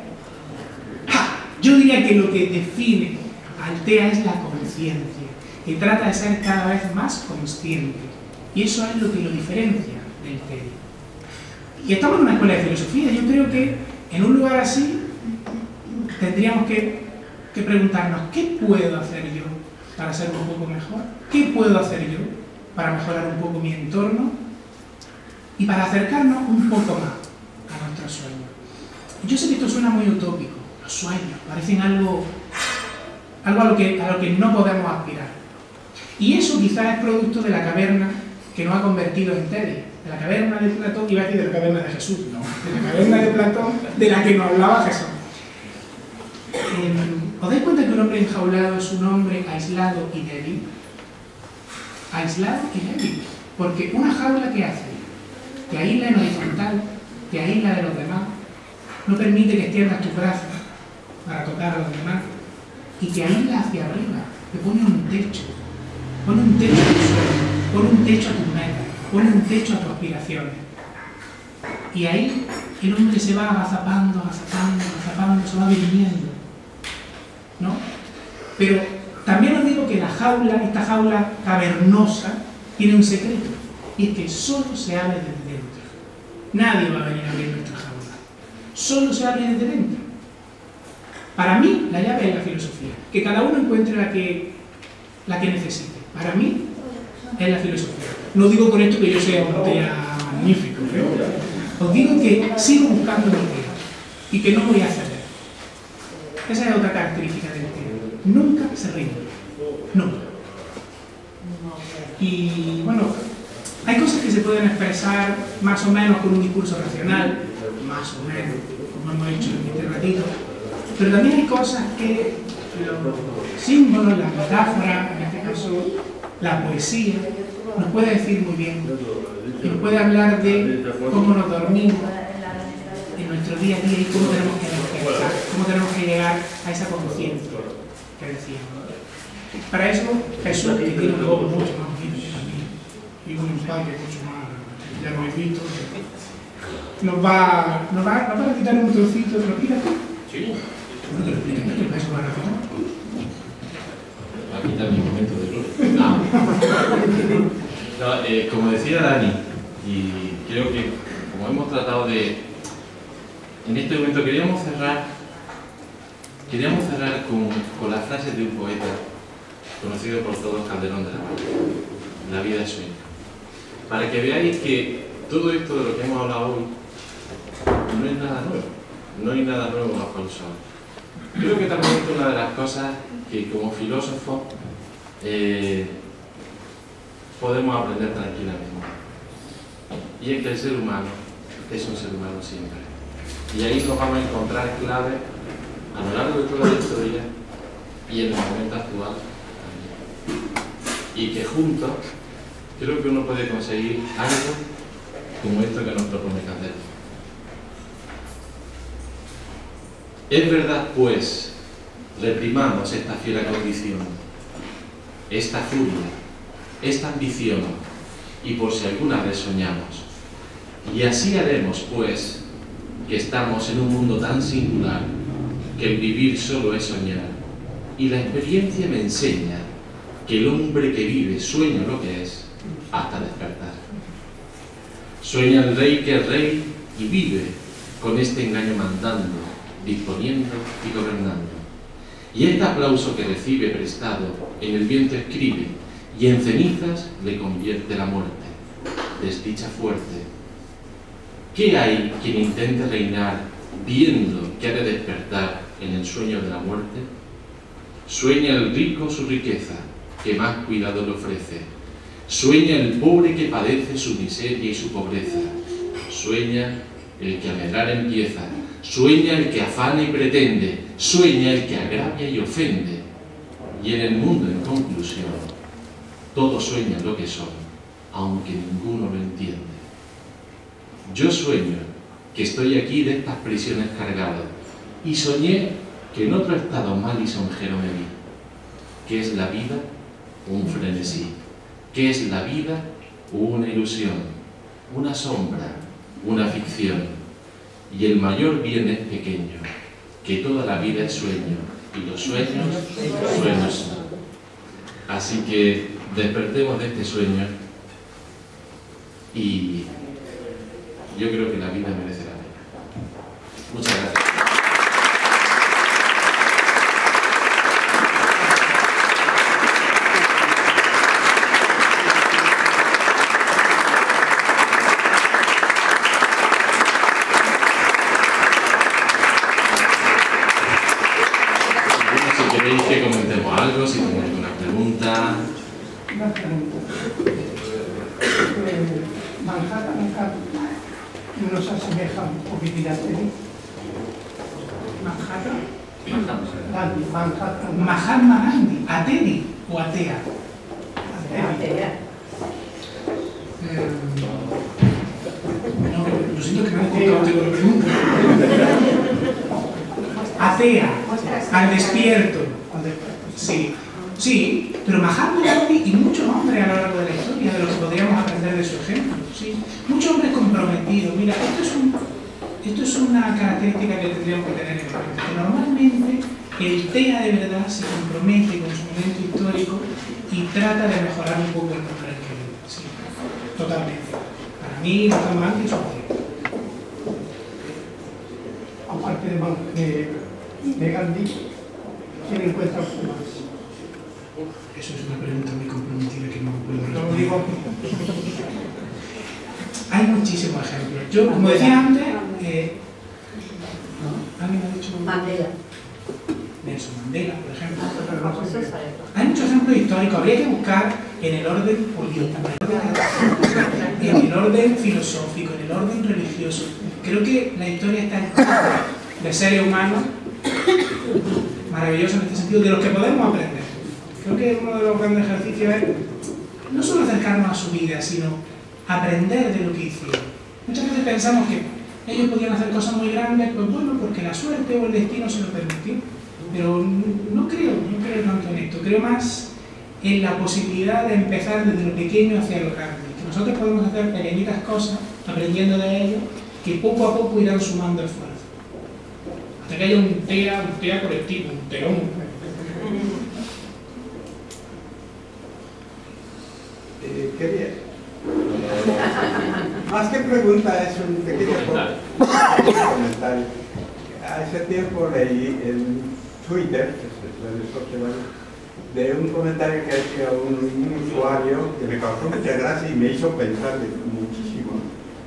yo diría que lo que define al TEA es la conciencia, que trata de ser cada vez más consciente, y eso es lo que lo diferencia del TEA. Y estamos en una escuela de filosofía, yo creo que en un lugar así tendríamos que preguntarnos, ¿qué puedo hacer yo para ser un poco mejor? ¿Qué puedo hacer yo para mejorar un poco mi entorno? Y para acercarnos un poco más a nuestros sueños. Yo sé que esto suena muy utópico, los sueños parecen algo a lo que no podemos aspirar. Y eso quizás es producto de la caverna que nos ha convertido en Teddy, de la caverna de Platón, iba a decir de la caverna de Jesús, no, de la caverna de Platón de la que nos hablaba Jesús. ¿Os dais cuenta que un hombre enjaulado es un hombre aislado y débil? Aislado y débil. Porque una jaula, ¿qué hace? Te aísla en horizontal, te aísla de los demás, no permite que extiendas tus brazos para tocar a los demás, y te aísla hacia arriba, te pone un techo a tu sueño, pone un techo a tus metas, pone un techo a tus aspiraciones. Y ahí el hombre se va agazapando, se va durmiendo, ¿no? Pero también os digo que esta jaula cavernosa, tiene un secreto, y es que solo se abre desde dentro. Nadie va a venir a abrir nuestra jaula. Solo se abre desde dentro. Para mí, la llave es la filosofía. Que cada uno encuentre la que necesite. Para mí, es la filosofía. No digo con esto que yo sea un TEA magnífico, os digo que sigo buscando mi TEA y que no voy a ceder. Esa es otra característica del TEA. Nunca se rinde. Nunca. Y bueno, hay cosas que se pueden expresar más o menos con un discurso racional, más o menos, como hemos hecho en este ratito, pero también hay cosas que los símbolos, las metáforas, en este caso la poesía, nos puede decir muy bien, y nos puede hablar de cómo nos dormimos en nuestro día a día y cómo tenemos que despertar, cómo tenemos que llegar a esa conciencia que decíamos. Para eso, Jesús, que tiene un logo mucho más bonito que también, y un empaque mucho más, ya lo he visto, nos va a quitar un trocito, ¿te lo quitas tú? Sí. No te lo expliques, ¿no? ¿Qué eso va a refinar? Va a quitar mi momento de gloria. No, como decía Dani, y creo que como hemos tratado de... En este momento queríamos cerrar con las frases de un poeta conocido por todos, Calderón de la Barca, La vida es sueño. Para que veáis que todo esto de lo que hemos hablado hoy no es nada nuevo, no hay nada nuevo bajo el sol. Creo que también es una de las cosas que como filósofos podemos aprender tranquilamente. Y es que el ser humano es un ser humano siempre. Y ahí nos vamos a encontrar claves a lo largo de toda la historia y en el momento actual también. Y que juntos creo que uno puede conseguir algo como esto que nos propone Calderón. Es verdad, pues, reprimamos esta fiera condición, esta furia, esta ambición, y por si alguna vez soñamos. Y así haremos, pues, que estamos en un mundo tan singular que el vivir solo es soñar, y la experiencia me enseña que el hombre que vive sueña lo que es hasta despertar. Sueña el rey que es rey y vive con este engaño mandando, disponiendo y gobernando. Y este aplauso que recibe prestado en el viento escribe y en cenizas le convierte la muerte. Desdicha fuerte. ¿Qué hay quien intente reinar viendo que ha de despertar en el sueño de la muerte? Sueña el rico su riqueza, que más cuidado le ofrece. Sueña el pobre que padece su miseria y su pobreza. Sueña el que a medrar empieza. Sueña el que afana y pretende. Sueña el que agravia y ofende. Y en el mundo, en conclusión, todos sueñan lo que son, aunque ninguno lo entiende. Yo sueño que estoy aquí de estas prisiones cargado, y soñé que en otro estado más lisonjero me vi. ¿Qué es la vida? Un frenesí. ¿Qué es la vida? Una ilusión, una sombra, una ficción. Y el mayor bien es pequeño, que toda la vida es sueño, y los sueños, sueños son. Así que despertemos de este sueño y yo creo que la vida merece la pena. Muchas gracias. Si queréis que comentemos algo, si tenéis alguna pregunta. Una pregunta. Manhattan nos asemeja un poquitín a Ateni. Manhattan. Mahatma Gandhi. ¿Ateni o Atea? No, lo siento que no he encontrado la pregunta. Atea, al despierto. Sí, sí, pero Mahatma Gandhi y muchos hombres a lo largo de la historia, de los que podríamos aprender de su ejemplo, sí. Muchos hombres comprometidos. Mira, esto es una característica que tendríamos que tener en cuenta, que normalmente el TEA de verdad se compromete con su momento histórico y trata de mejorar un poco el mundo en el que vive. Sí, totalmente. Para mí, Mahatma Gandhi es un TEA. Aparte de Gandhi, ¿quién encuentra más? Eso es una pregunta muy comprometida que no puedo responder. Hay muchísimos ejemplos. Yo, como decía antes, ¿alguien ha dicho? Mandela. Nelson Mandela, por ejemplo. Hay muchos ejemplos históricos. Habría que buscar en el orden político, en el orden filosófico, en el orden religioso. Creo que la historia está llena de seres humanos maravillosos en este sentido, de los que podemos aprender. Creo que uno de los grandes ejercicios es no solo acercarnos a su vida, sino aprender de lo que hicieron. Muchas veces pensamos que ellos podían hacer cosas muy grandes, pues bueno, porque la suerte o el destino se lo permitió. Pero no creo tanto en esto. Creo más en la posibilidad de empezar desde lo pequeño hacia lo grande. Que nosotros podemos hacer pequeñitas cosas, aprendiendo de ellos, que poco a poco irán sumando esfuerzo. Hasta que haya un TEA colectivo, un teón. Quería. Más que pregunta, es un pequeño comentario. Hace tiempo leí en Twitter, de un comentario que hacía un usuario que me causó mucha gracia y me hizo pensar muchísimo.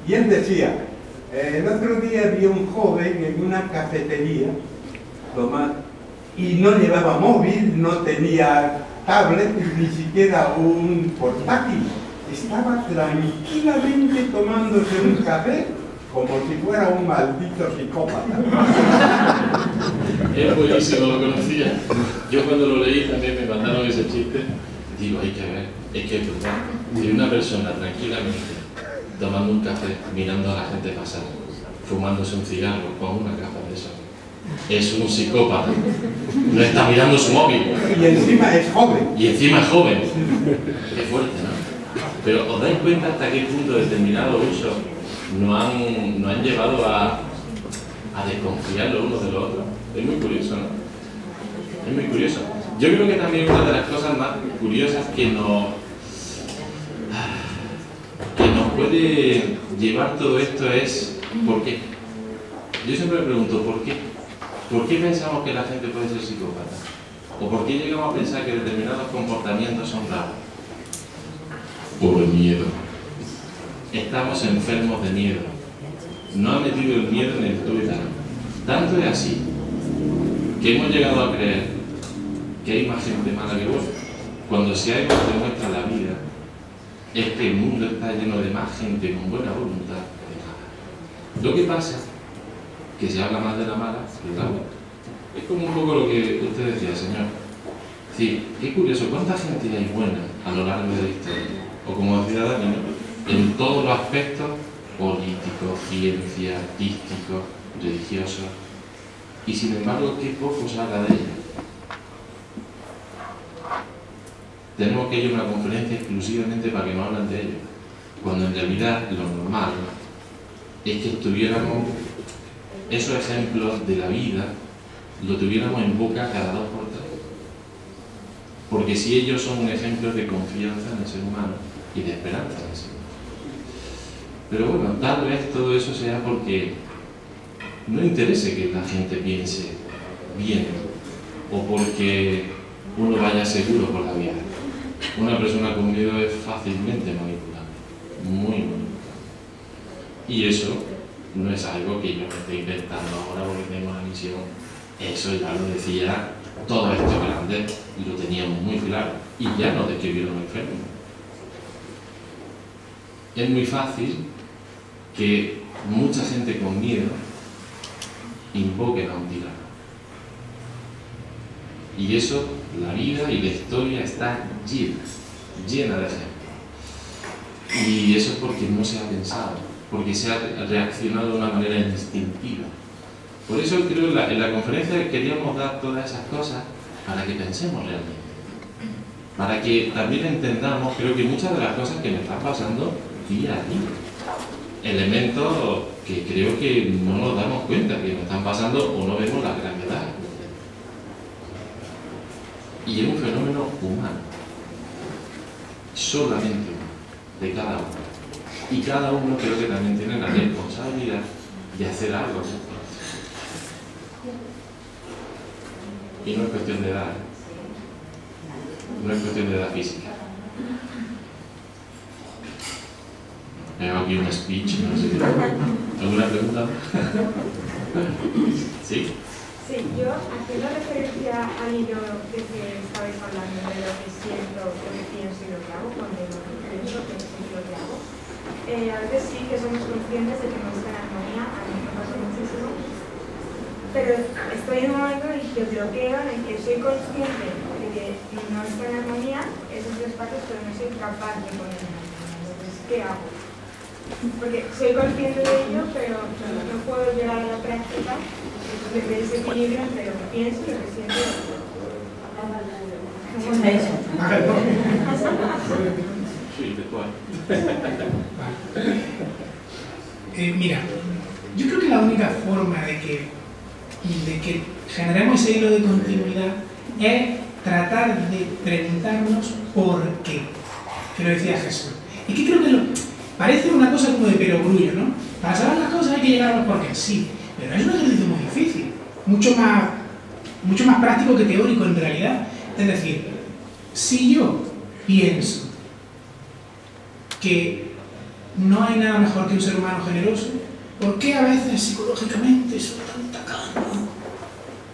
Y él decía, el otro día vi a un joven en una cafetería y no llevaba móvil, no tenía tablet, ni siquiera un portátil. Estaba tranquilamente tomándose un café como si fuera un maldito psicópata. Es buenísimo, lo conocía. Yo cuando lo leí también me mandaron ese chiste. Digo, hay que ver, es que es brutal. Si una persona tranquilamente tomando un café, mirando a la gente pasar, fumándose un cigarro con una capa de eso, es un psicópata. No está mirando su móvil. Y encima es joven. Y encima es joven. Qué fuerte, ¿no? Pero ¿os dais cuenta hasta qué punto determinados usos no han llevado a desconfiar los unos de los otros? Es muy curioso, ¿no? Es muy curioso. Yo creo que también una de las cosas más curiosas que nos puede llevar todo esto es ¿por qué? Yo siempre me pregunto ¿por qué? ¿Por qué pensamos que la gente puede ser psicópata? ¿O por qué llegamos a pensar que determinados comportamientos son raros? Por el miedo. Estamos enfermos de miedo. No ha metido el miedo en el tuétano. Tanto es así que hemos llegado a creer que hay más gente mala que buena. Cuando si algo demuestra la vida es que el mundo está lleno de más gente con buena voluntad que mala. Lo que pasa es que se habla más de la mala que de la buena. Es como un poco lo que usted decía, señor. Sí, qué curioso, ¿cuánta gente hay buena a lo largo de la historia? O como decía Dani, ¿no? En todos los aspectos políticos, ciencia, artísticos, religiosos, y sin embargo, qué poco se habla de ella. Tenemos que ir a una conferencia exclusivamente para que nos hablen de ello, cuando en realidad lo normal es que tuviéramos esos ejemplos de la vida, lo tuviéramos en boca cada 2 por 3. Porque si ellos son un ejemplo de confianza en el ser humano y de esperanza en el ser humano. Pero bueno, tal vez todo eso sea porque no interese que la gente piense bien o porque uno vaya seguro por la vida. Una persona con miedo es fácilmente manipulable, muy manipulable. Y eso no es algo que yo me esté inventando ahora porque tengo una misión. Eso ya lo decía todos estos grandes y lo teníamos muy claro. Y ya nos describieron enfermos. Es muy fácil que mucha gente con miedo invoquen a un tirano. Y eso, la vida y la historia está llena de ejemplos. Y eso es porque no se ha pensado, porque se ha reaccionado de una manera instintiva. Por eso creo que en la conferencia queríamos dar todas esas cosas para que pensemos realmente. Para que también entendamos, creo que muchas de las cosas que nos están pasando día a día. Elementos que creo que no nos damos cuenta que nos están pasando o no vemos la gravedad. Y es un fenómeno humano. Solamente uno, de cada uno. Y cada uno creo que también tiene la responsabilidad de hacer algo. Y no es cuestión de edad. no es cuestión de la física. Veo aquí un speech, no sé. ¿Alguna pregunta? ¿Sí? Sí, yo haciendo referencia al hilo de que estabais hablando de lo que siento, lo que pienso y lo que hago, cuando lo que pienso, lo que siento y lo que hago, a veces sí que somos conscientes de que no está en armonía, a mí me pasa muchísimo, pero estoy en un momento en el que bloqueo, en el que soy consciente de que no está en armonía esos tres pasos, pero no soy capaz de poner en armonía. Entonces, ¿qué hago? Porque soy consciente de ello, pero no puedo llegar a la práctica de ese equilibrio entre lo que pienso y lo que siento. Sí, después. Mira, yo creo que la única forma de que generemos ese hilo de continuidad es tratar de preguntarnos por qué, que lo decía Jesús. Y que creo que parece una cosa como de perogrullo, ¿no? Para saber las cosas hay que llegar a los porqués, sí, pero es un ejercicio muy difícil, mucho más práctico que teórico en realidad. Es decir, si yo pienso que no hay nada mejor que un ser humano generoso, ¿por qué a veces psicológicamente soy tan tacaño?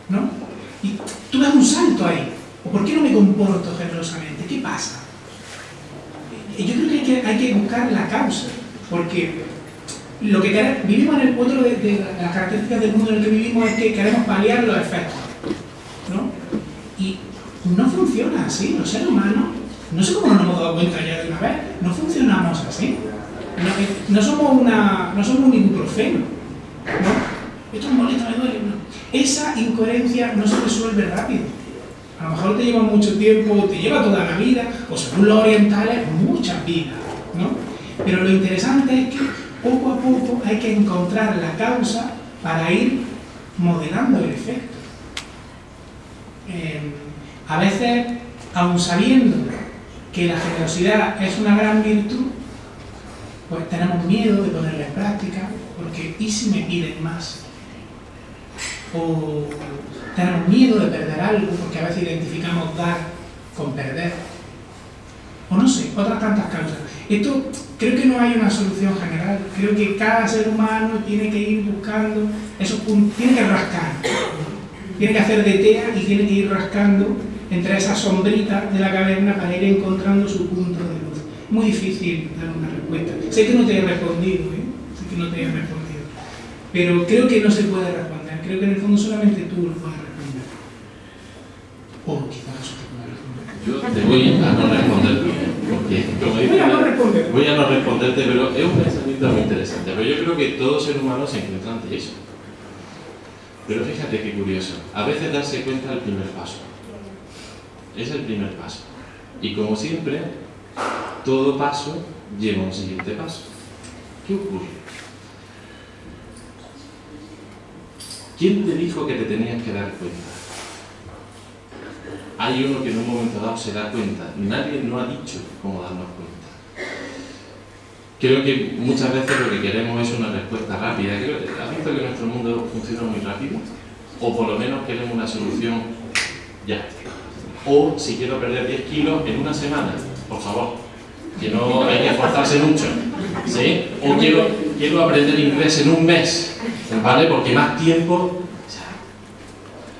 ¿No? Y tú das un salto ahí. ¿O por qué no me comporto generosamente? ¿Qué pasa? Yo creo que hay que buscar la causa, porque lo que vivimos en el otro de las características del mundo en el que vivimos es que queremos paliar los efectos, ¿no? Y no funciona así. Los seres humanos, no sé cómo nos hemos dado cuenta ya de una vez, no funcionamos así. No somos un ibuprofeno, ¿no? Esto me molesta, me duele, no. Esa incoherencia no se resuelve rápido. A lo mejor te lleva mucho tiempo, te lleva toda la vida, o según los orientales, muchas vidas, ¿no? Pero lo interesante es que poco a poco hay que encontrar la causa para ir modelando el efecto. A veces, aun sabiendo que la generosidad es una gran virtud, pues tenemos miedo de ponerla en práctica, porque ¿y si me piden más? O tenemos miedo de perder algo, porque a veces identificamos dar con perder. O no sé, otras tantas causas. Esto creo que no hay una solución general. Creo que cada ser humano tiene que ir buscando esos puntos, tiene que rascar. Tiene que hacer de tea y tiene que ir rascando entre esas sombritas de la caverna para ir encontrando su punto de luz. Muy difícil dar una respuesta. Sé que no te he respondido, sé que no te he respondido, pero creo que no se puede responder. Creo que en el fondo solamente tú lo puedes responder. O quizás eso te pueda responder. Yo te voy a no responderte, porque como dices, voy a no responderte, pero es un pensamiento muy interesante. Pero yo creo que todo ser humano se encuentra ante eso. Pero fíjate qué curioso. A veces darse cuenta es el primer paso. Es el primer paso. Y como siempre, todo paso lleva a un siguiente paso. ¿Qué ocurre? ¿Quién te dijo que te tenías que dar cuenta? Hay uno que en un momento dado se da cuenta. Nadie nos ha dicho cómo darnos cuenta. Creo que muchas veces lo que queremos es una respuesta rápida. ¿Has visto que nuestro mundo funciona muy rápido? O por lo menos queremos una solución ya. O si quiero perder 10 kilos en una semana, por favor, que no hay que esforzarse mucho, ¿sí? O quiero aprender inglés en un mes, ¿vale? Porque más tiempo, o sea,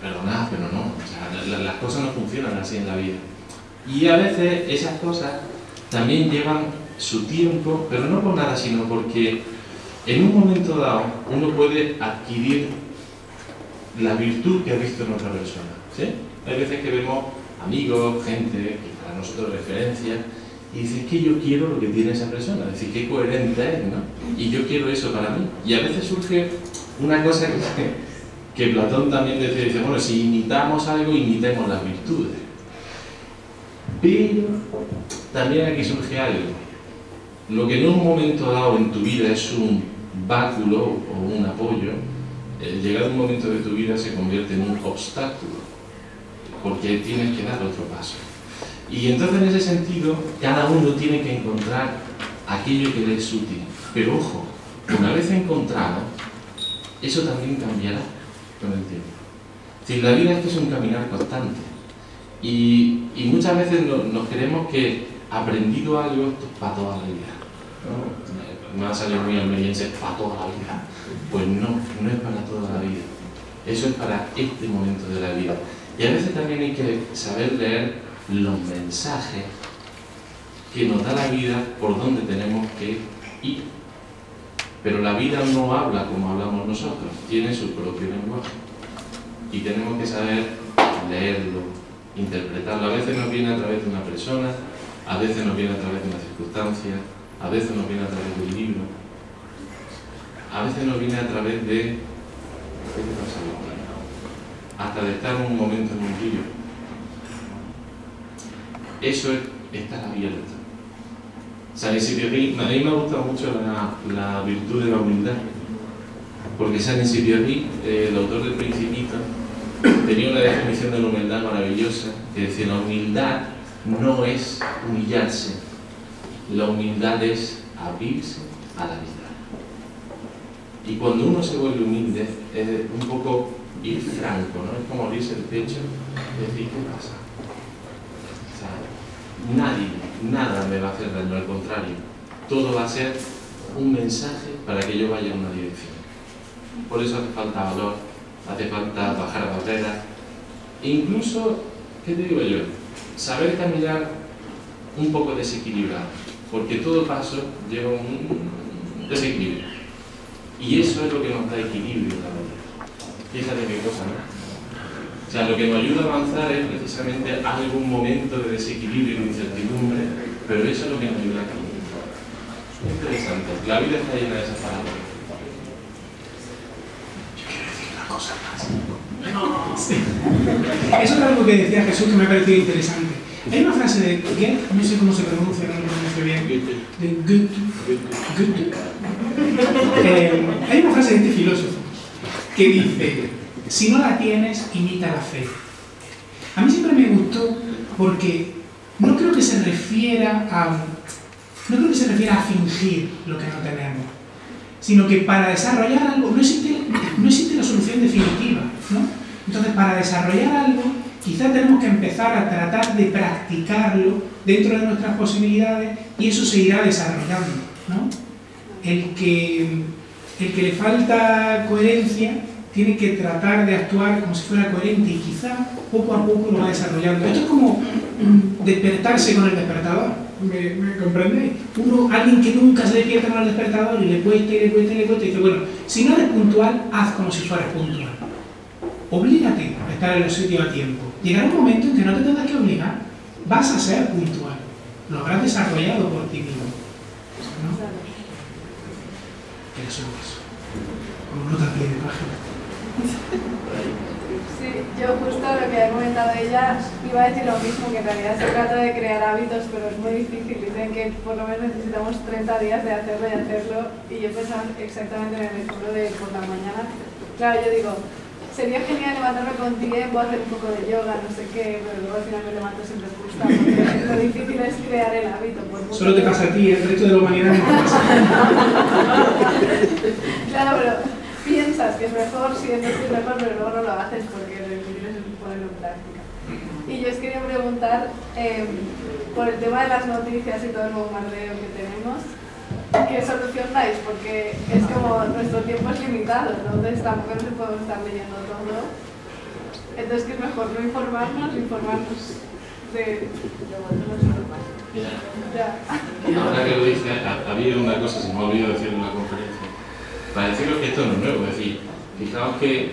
perdonad, pero no, o sea, las cosas no funcionan así en la vida. Y a veces esas cosas también llevan su tiempo, pero no por nada, sino porque en un momento dado uno puede adquirir la virtud que ha visto en otra persona, ¿sí? Hay veces que vemos amigos, gente, que para nosotros referencia, y dices que yo quiero lo que tiene esa persona, es decir, qué coherente es, ¿no? Y yo quiero eso para mí. Y a veces surge una cosa que Platón también dice, bueno, si imitamos algo, imitemos las virtudes. Pero también aquí surge algo. Lo que en un momento dado en tu vida es un báculo o un apoyo, llegado un momento de tu vida se convierte en un obstáculo, porque tienes que dar otro paso. Y entonces en ese sentido, cada uno tiene que encontrar aquello que le es útil. Pero ojo, una vez encontrado, eso también cambiará con el tiempo. Es decir, la vida es que es un caminar constante. Y muchas veces nos creemos que aprendido algo esto es para toda la vida, ¿no? Me va a salir muy almeriense, para toda la vida. Pues no es para toda la vida. Eso es para este momento de la vida. Y a veces también hay que saber leer los mensajes que nos da la vida por donde tenemos que ir. Pero la vida no habla como hablamos nosotros, tiene su propio lenguaje. Y tenemos que saber leerlo, interpretarlo. A veces nos viene a través de una persona, a veces nos viene a través de una circunstancia, a veces nos viene a través de un libro, a veces nos viene a través de... ¿qué te pasa? Hasta de estar un momento en un río. Eso es estar abierto. Saint-Exupéry, a mí me gusta mucho la virtud de la humildad, porque Saint-Exupéry, el autor del Principito, tenía una definición de la humildad maravillosa, que decía: la humildad no es humillarse, la humildad es abrirse a la vida. Y cuando uno se vuelve humilde, es un poco ir franco, ¿no? Es como abrirse el pecho y decir: ¿qué pasa? O sea, nada me va a hacer daño, al contrario, todo va a ser un mensaje para que yo vaya en una dirección. Por eso hace falta valor, hace falta bajar barreras, e incluso, ¿qué te digo yo? Saber caminar un poco desequilibrado, porque todo paso lleva un desequilibrio. Y eso es lo que nos da equilibrio en la vida. Fíjate qué cosa, ¿no? O sea, lo que nos ayuda a avanzar es precisamente algún momento de desequilibrio y de incertidumbre, pero eso es lo que nos ayuda a caminar. Es interesante. La vida está llena de esas palabras. Yo quiero decir una cosa más. Sí. Eso es algo que decía Jesús que me ha parecido interesante. Hay una frase de Goethe, no sé cómo se pronuncia, no lo pronuncio bien, de Goethe. Hay una frase de este filósofo que dice: si no la tienes, imita la fe. A mí siempre me gustó porque no creo que se refiera a fingir lo que no tenemos, sino que para desarrollar algo no existe la solución definitiva, ¿no? Entonces, para desarrollar algo, quizás tenemos que empezar a tratar de practicarlo dentro de nuestras posibilidades y eso se irá desarrollando, ¿no? El que le falta coherencia tiene que tratar de actuar como si fuera coherente y quizá poco a poco lo va desarrollando. Esto es como despertarse con el despertador, ¿me comprendéis? Alguien que nunca se despierta con el despertador y le cuesta y dice: bueno, si no eres puntual, haz como si fueras puntual. Oblígate a estar en los sitios a tiempo. Llegará un momento en que no te tengas que obligar, vas a ser puntual, lo habrás desarrollado por ti mismo, ¿no? Eso es eso. Como nota a pie de página. Sí, yo justo lo que ha comentado ella, iba a decir lo mismo, que en realidad se trata de crear hábitos, pero es muy difícil. Dicen que por lo menos necesitamos 30 días de hacerlo, y yo pensaba exactamente en el ejemplo de por la mañana. Claro, yo digo, sería genial levantarme con tiempo, hacer un poco de yoga, no sé qué, pero luego al final me levanto siempre justa, porque lo difícil es crear el hábito. Solo te pasa a ti, el resto de la humanidad no pasa. Claro, pero piensas que es mejor, sientes que es mejor, pero luego no lo haces porque lo difícil es ponerlo en práctica. Y yo os quería preguntar, por el tema de las noticias y todo el bombardeo que tenemos, ¿qué solución dais? Porque es como nuestro tiempo es limitado, entonces tampoco nos podemos estar leyendo todo. Entonces, ¿qué es mejor? ¿No informarnos de Ya. Ahora que lo dice, había una cosa, se me ha olvidado decir en una conferencia, para deciros que esto no es nuevo. Es decir, fijaos que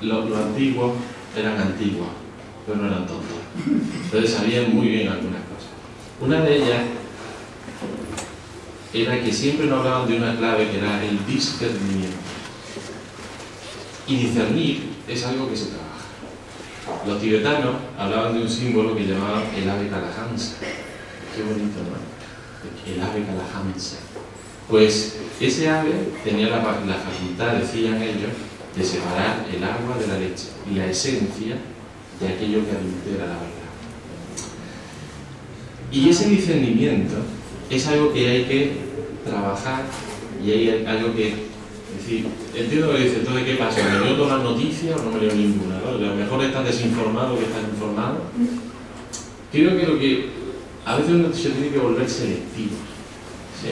los antiguos eran antiguos, pero no eran tontos. Entonces sabían muy bien algunas cosas. Una de ellas era que siempre nos hablaban de una clave que era el discernimiento. Y discernir es algo que se trabaja. Los tibetanos hablaban de un símbolo que llamaban el ave Kalahansa. Qué bonito, ¿no? El ave Kalahansa. Pues ese ave tenía la facultad, decían ellos, de separar el agua de la leche y la esencia de aquello que adultera la verdad. Y ese discernimiento es algo que hay que trabajar y hay algo que Es decir, entiendo lo que dice, entonces ¿qué pasa? ¿Me leo todas las noticias o no me leo ninguna? ¿No? A lo mejor estás desinformado que estás informado. Creo que lo que a veces uno se tiene que volver selectivo. ¿Sí?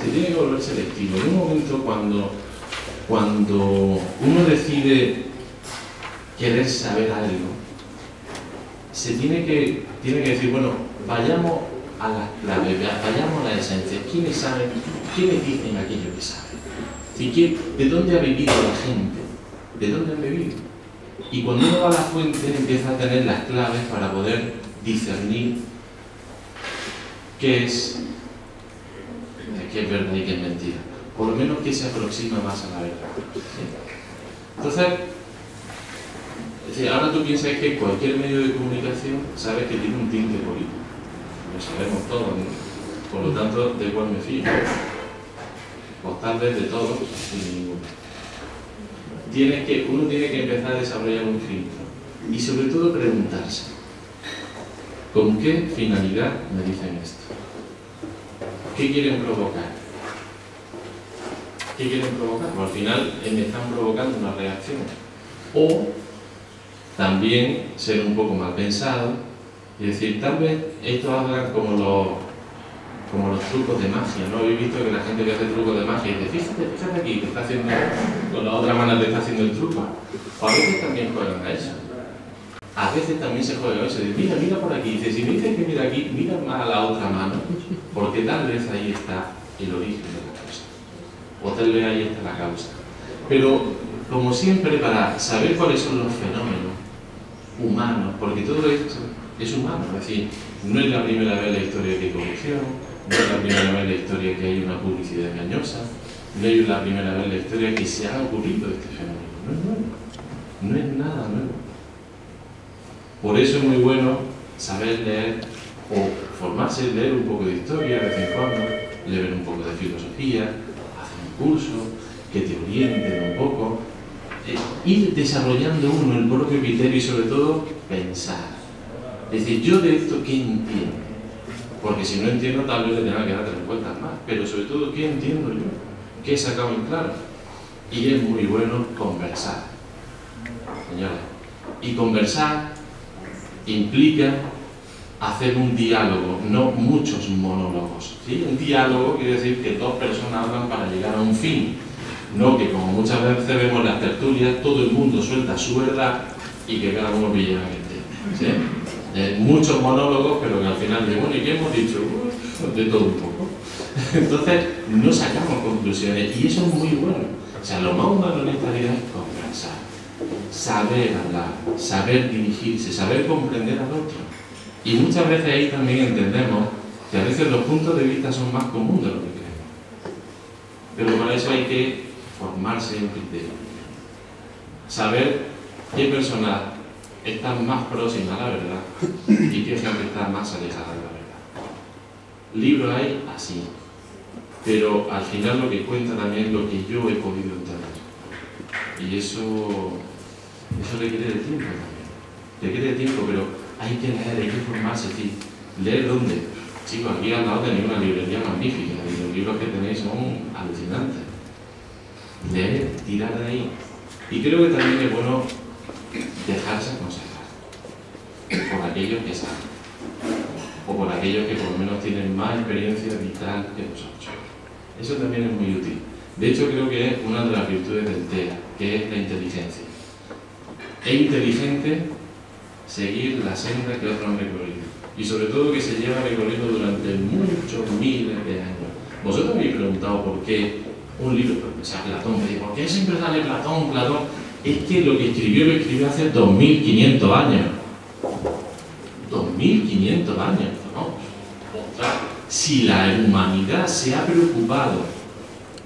Se tiene que volver selectivo. En un momento cuando uno decide querer saber algo, se tiene que decir, bueno, vayamos a las claves, vayamos a la esencia. ¿Quiénes saben? ¿Quiénes dicen aquello que saben? ¿De dónde ha vivido la gente? ¿De dónde han vivido? Y cuando uno va a la fuente empieza a tener las claves para poder discernir qué es verdad y qué es mentira. Por lo menos que se aproxima más a la verdad. ¿Sí? Entonces, ahora tú piensas que cualquier medio de comunicación sabes que tiene un tinte político. Lo sabemos todos, ¿no? Por lo tanto, ¿de cuál me fío? Pues tal vez de todos, sin ninguno. Uno tiene que empezar a desarrollar un filtro y sobre todo preguntarse, ¿con qué finalidad me dicen esto? ¿Qué quieren provocar? ¿Qué quieren provocar? Pues al final me están provocando una reacción. O también ser un poco mal pensado y decir, tal vez esto haga como los trucos de magia, ¿no? Habéis visto que la gente que hace trucos de magia dice, fíjate aquí, que está haciendo, con la otra mano te está haciendo el truco. O a veces también juegan a eso. A veces también se juega a eso. Dice, mira por aquí. Dice, si me dices que mira aquí, mira más a la otra mano, porque tal vez ahí está el origen de la causa. O tal vez ahí está la causa. Pero, como siempre, para saber cuáles son los fenómenos humanos, porque todo esto es humano, es decir, no es la primera vez en la historia que hay corrupción, no es la primera vez en la historia que hay una publicidad engañosa, no es la primera vez en la historia que se ha ocurrido este fenómeno. No es nuevo, no es nada nuevo. Por eso es muy bueno saber leer o formarse, leer un poco de historia de vez en cuando, leer un poco de filosofía, hacer un curso, que te orienten un poco, ir desarrollando uno el propio criterio y sobre todo pensar. Es decir, yo de esto ¿qué entiendo? Porque si no entiendo tal vez le tenga que dar 3 vueltas más, pero sobre todo ¿qué entiendo yo? ¿Qué he sacado en claro? Y es muy bueno conversar, señores. Y conversar implica hacer un diálogo, no muchos monólogos. ¿Sí? Un diálogo quiere decir que 2 personas hablan para llegar a un fin, no que como muchas veces vemos en las tertulias, todo el mundo suelta su verdad y que cada uno pilla la que entiende. ¿Sí? Muchos monólogos, pero que al final de bueno, ¿y qué hemos dicho? De todo un poco. Entonces, no sacamos conclusiones y eso es muy bueno. O sea, lo más humano en esta vida es conversar, saber hablar, saber dirigirse, saber comprender al otro. Y muchas veces ahí también entendemos que a veces los puntos de vista son más comunes de lo que creemos. Pero para eso hay que formarse en criterio. Saber qué personas están más próximas a la verdad y qué gente está más alejada de la verdad. Libros hay así, pero al final lo que cuenta también es lo que yo he podido entender. Y eso requiere de tiempo también. Requiere de tiempo, pero hay que leer, hay que formarse. Es decir, ¿leer dónde? Chicos, aquí al lado tenéis una librería magnífica y los libros que tenéis son alucinantes. Leer, tirar de ahí. Y creo que también es bueno dejarse aconsejar por aquellos que saben o por aquellos que por lo menos tienen más experiencia vital que vosotros. Eso también es muy útil. De hecho, creo que es una de las virtudes del TEA, que es la inteligencia. Es inteligente seguir la senda que otros han recorrido y sobre todo que se lleva recorriendo durante muchos miles de años. Vosotros habéis preguntado por qué un libro, o sea, Platón, ¿por qué siempre sale Platón? Es que lo que escribió hace 2500 años. 2500 años, ¿no? Ostras, si la humanidad se ha preocupado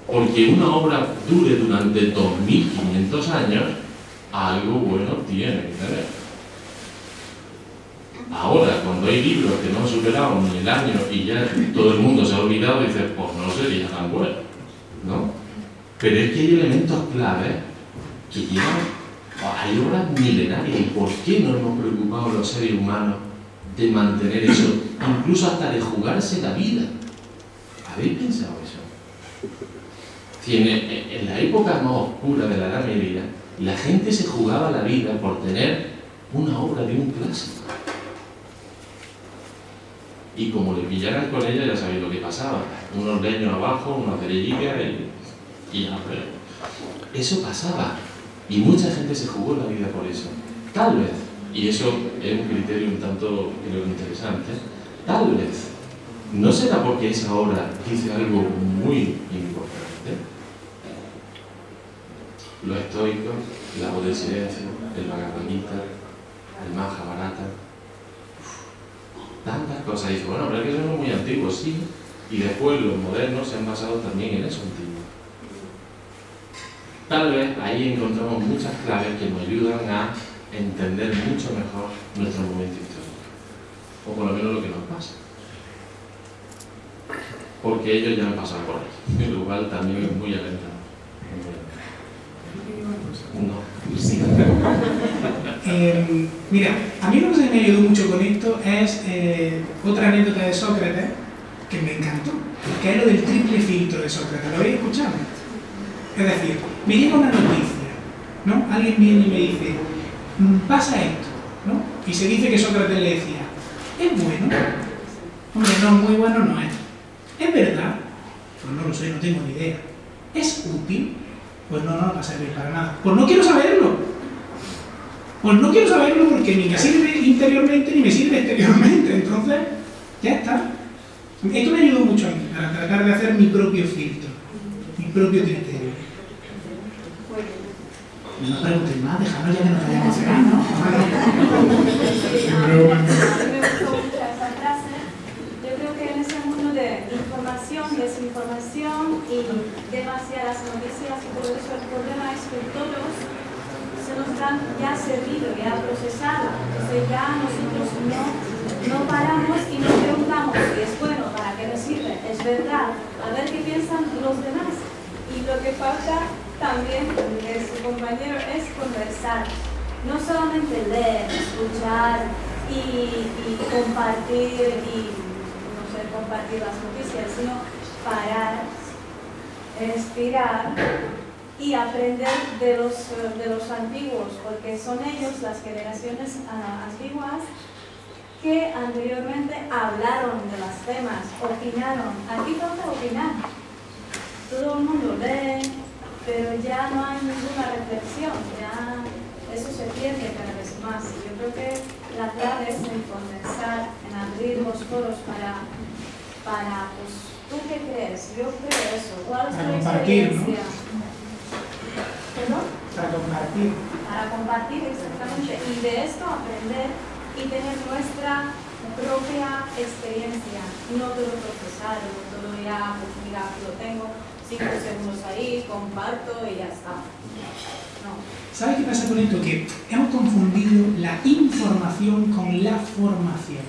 porque una obra dure durante 2500 años, algo bueno tiene que tener. Ahora, cuando hay libros que no han superado ni el año y ya todo el mundo se ha olvidado, dice, pues no sería tan bueno, ¿no? Pero es que hay elementos claves que llevan, hay obras milenarias. ¿Y por qué no hemos preocupado los seres humanos de mantener eso? Incluso hasta de jugarse la vida. ¿Habéis pensado eso? En la época más oscura de la Edad Media, la gente se jugaba la vida por tener una obra de un clásico. Y como le pillaran con ella, ya sabéis lo que pasaba. Unos leños abajo, unas cerellicas y ya, pero eso pasaba. Y mucha gente se jugó la vida por eso. Tal vez, y eso es un criterio un tanto, creo, interesante, tal vez, no será porque esa obra dice algo muy importante. Los estoicos, la voz del silencio, el Bhagavad Gita, el Mahabharata, tantas cosas. Y dice, bueno, pero es que eso es muy antiguo, sí. Y después los modernos se han basado también en eso antiguo. Tal vez ahí encontramos muchas claves que nos ayudan a entender mucho mejor nuestro momento histórico. O por lo menos lo que nos pasa. Porque ellos ya han pasado por ahí. Lo cual también es muy alentador. No, sí. Mira, a mí lo que se me ayudó mucho con esto es otra anécdota de Sócrates que me encantó, que es lo del triple filtro de Sócrates. ¿Lo habéis escuchado? Es decir, me llega una noticia, ¿no? Alguien viene y me dice, pasa esto, ¿no? Y se dice que Sócrates le decía, ¿es bueno? Hombre, no, muy bueno no es. ¿Es verdad? Pues no lo sé, no tengo ni idea. ¿Es útil? Pues no va a servir para nada. Pues no quiero saberlo. Pues no quiero saberlo porque ni me sirve interiormente ni me sirve exteriormente. Entonces, ya está. Esto me ayudó mucho a mí, a tratar de hacer mi propio filtro, mi propio criterio. No pregunten más, dejadnos ya que nos vayamos a cenar, ¿no? Me gustó mucho esa frase. Yo creo que en ese mundo de información, desinformación y demasiadas noticias y todo eso, el problema es que todos se nos dan ya servido, ya procesado. Entonces ya nosotros no paramos y nos preguntamos si es bueno, para qué nos sirve, es verdad, a ver qué piensan los demás. Y lo que falta también de su compañero es conversar. No solamente leer, escuchar y compartir compartir las noticias, sino parar, respirar y aprender de los antiguos, porque son ellos, las generaciones antiguas, que anteriormente hablaron de los temas, opinaron. Aquí falta opinar. Todo el mundo lee, pero ya no hay ninguna reflexión, ya eso se pierde cada vez más. Yo creo que la clave es en condensar, en abrir los foros para pues, ¿tú qué crees? Yo creo eso. ¿Cuál es tu experiencia? ¿Perdón? Para compartir. Para compartir, exactamente. Y de esto aprender y tener nuestra propia experiencia. No todo procesado, todo ya, pues mira, lo tengo 5 segundos ahí, comparto y ya está. No. ¿Sabes qué pasa con esto? Que hemos confundido la información con la formación.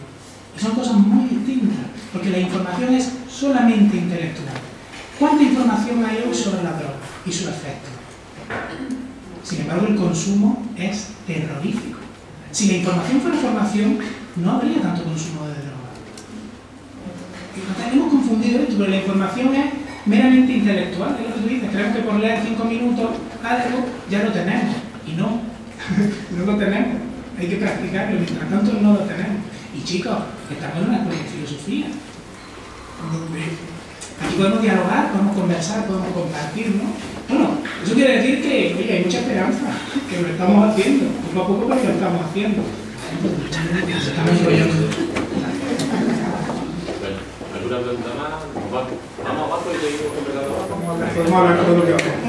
Y son cosas muy distintas, porque la información es solamente intelectual. ¿Cuánta información hay hoy sobre la droga y su efecto? Sin embargo, el consumo es terrorífico. Si la información fuera formación, no habría tanto consumo de droga. Entonces, hemos confundido esto, pero la información es meramente intelectual. Es lo que tú dices, creemos que por leer 5 minutos algo ya lo tenemos. Y no, no lo tenemos. Hay que practicarlo, mientras tanto no lo tenemos. Y chicos, estamos en una escuela de filosofía, donde aquí podemos dialogar, podemos conversar, podemos compartir, ¿no? Bueno, eso quiere decir que, oye, hay mucha esperanza, que lo estamos haciendo, poco a poco, pero lo estamos haciendo. Estamos enrollando. Bueno, ¿alguna pregunta más? Vamos abajo y seguimos conversando. Podemos hablar de todo lo que hacemos.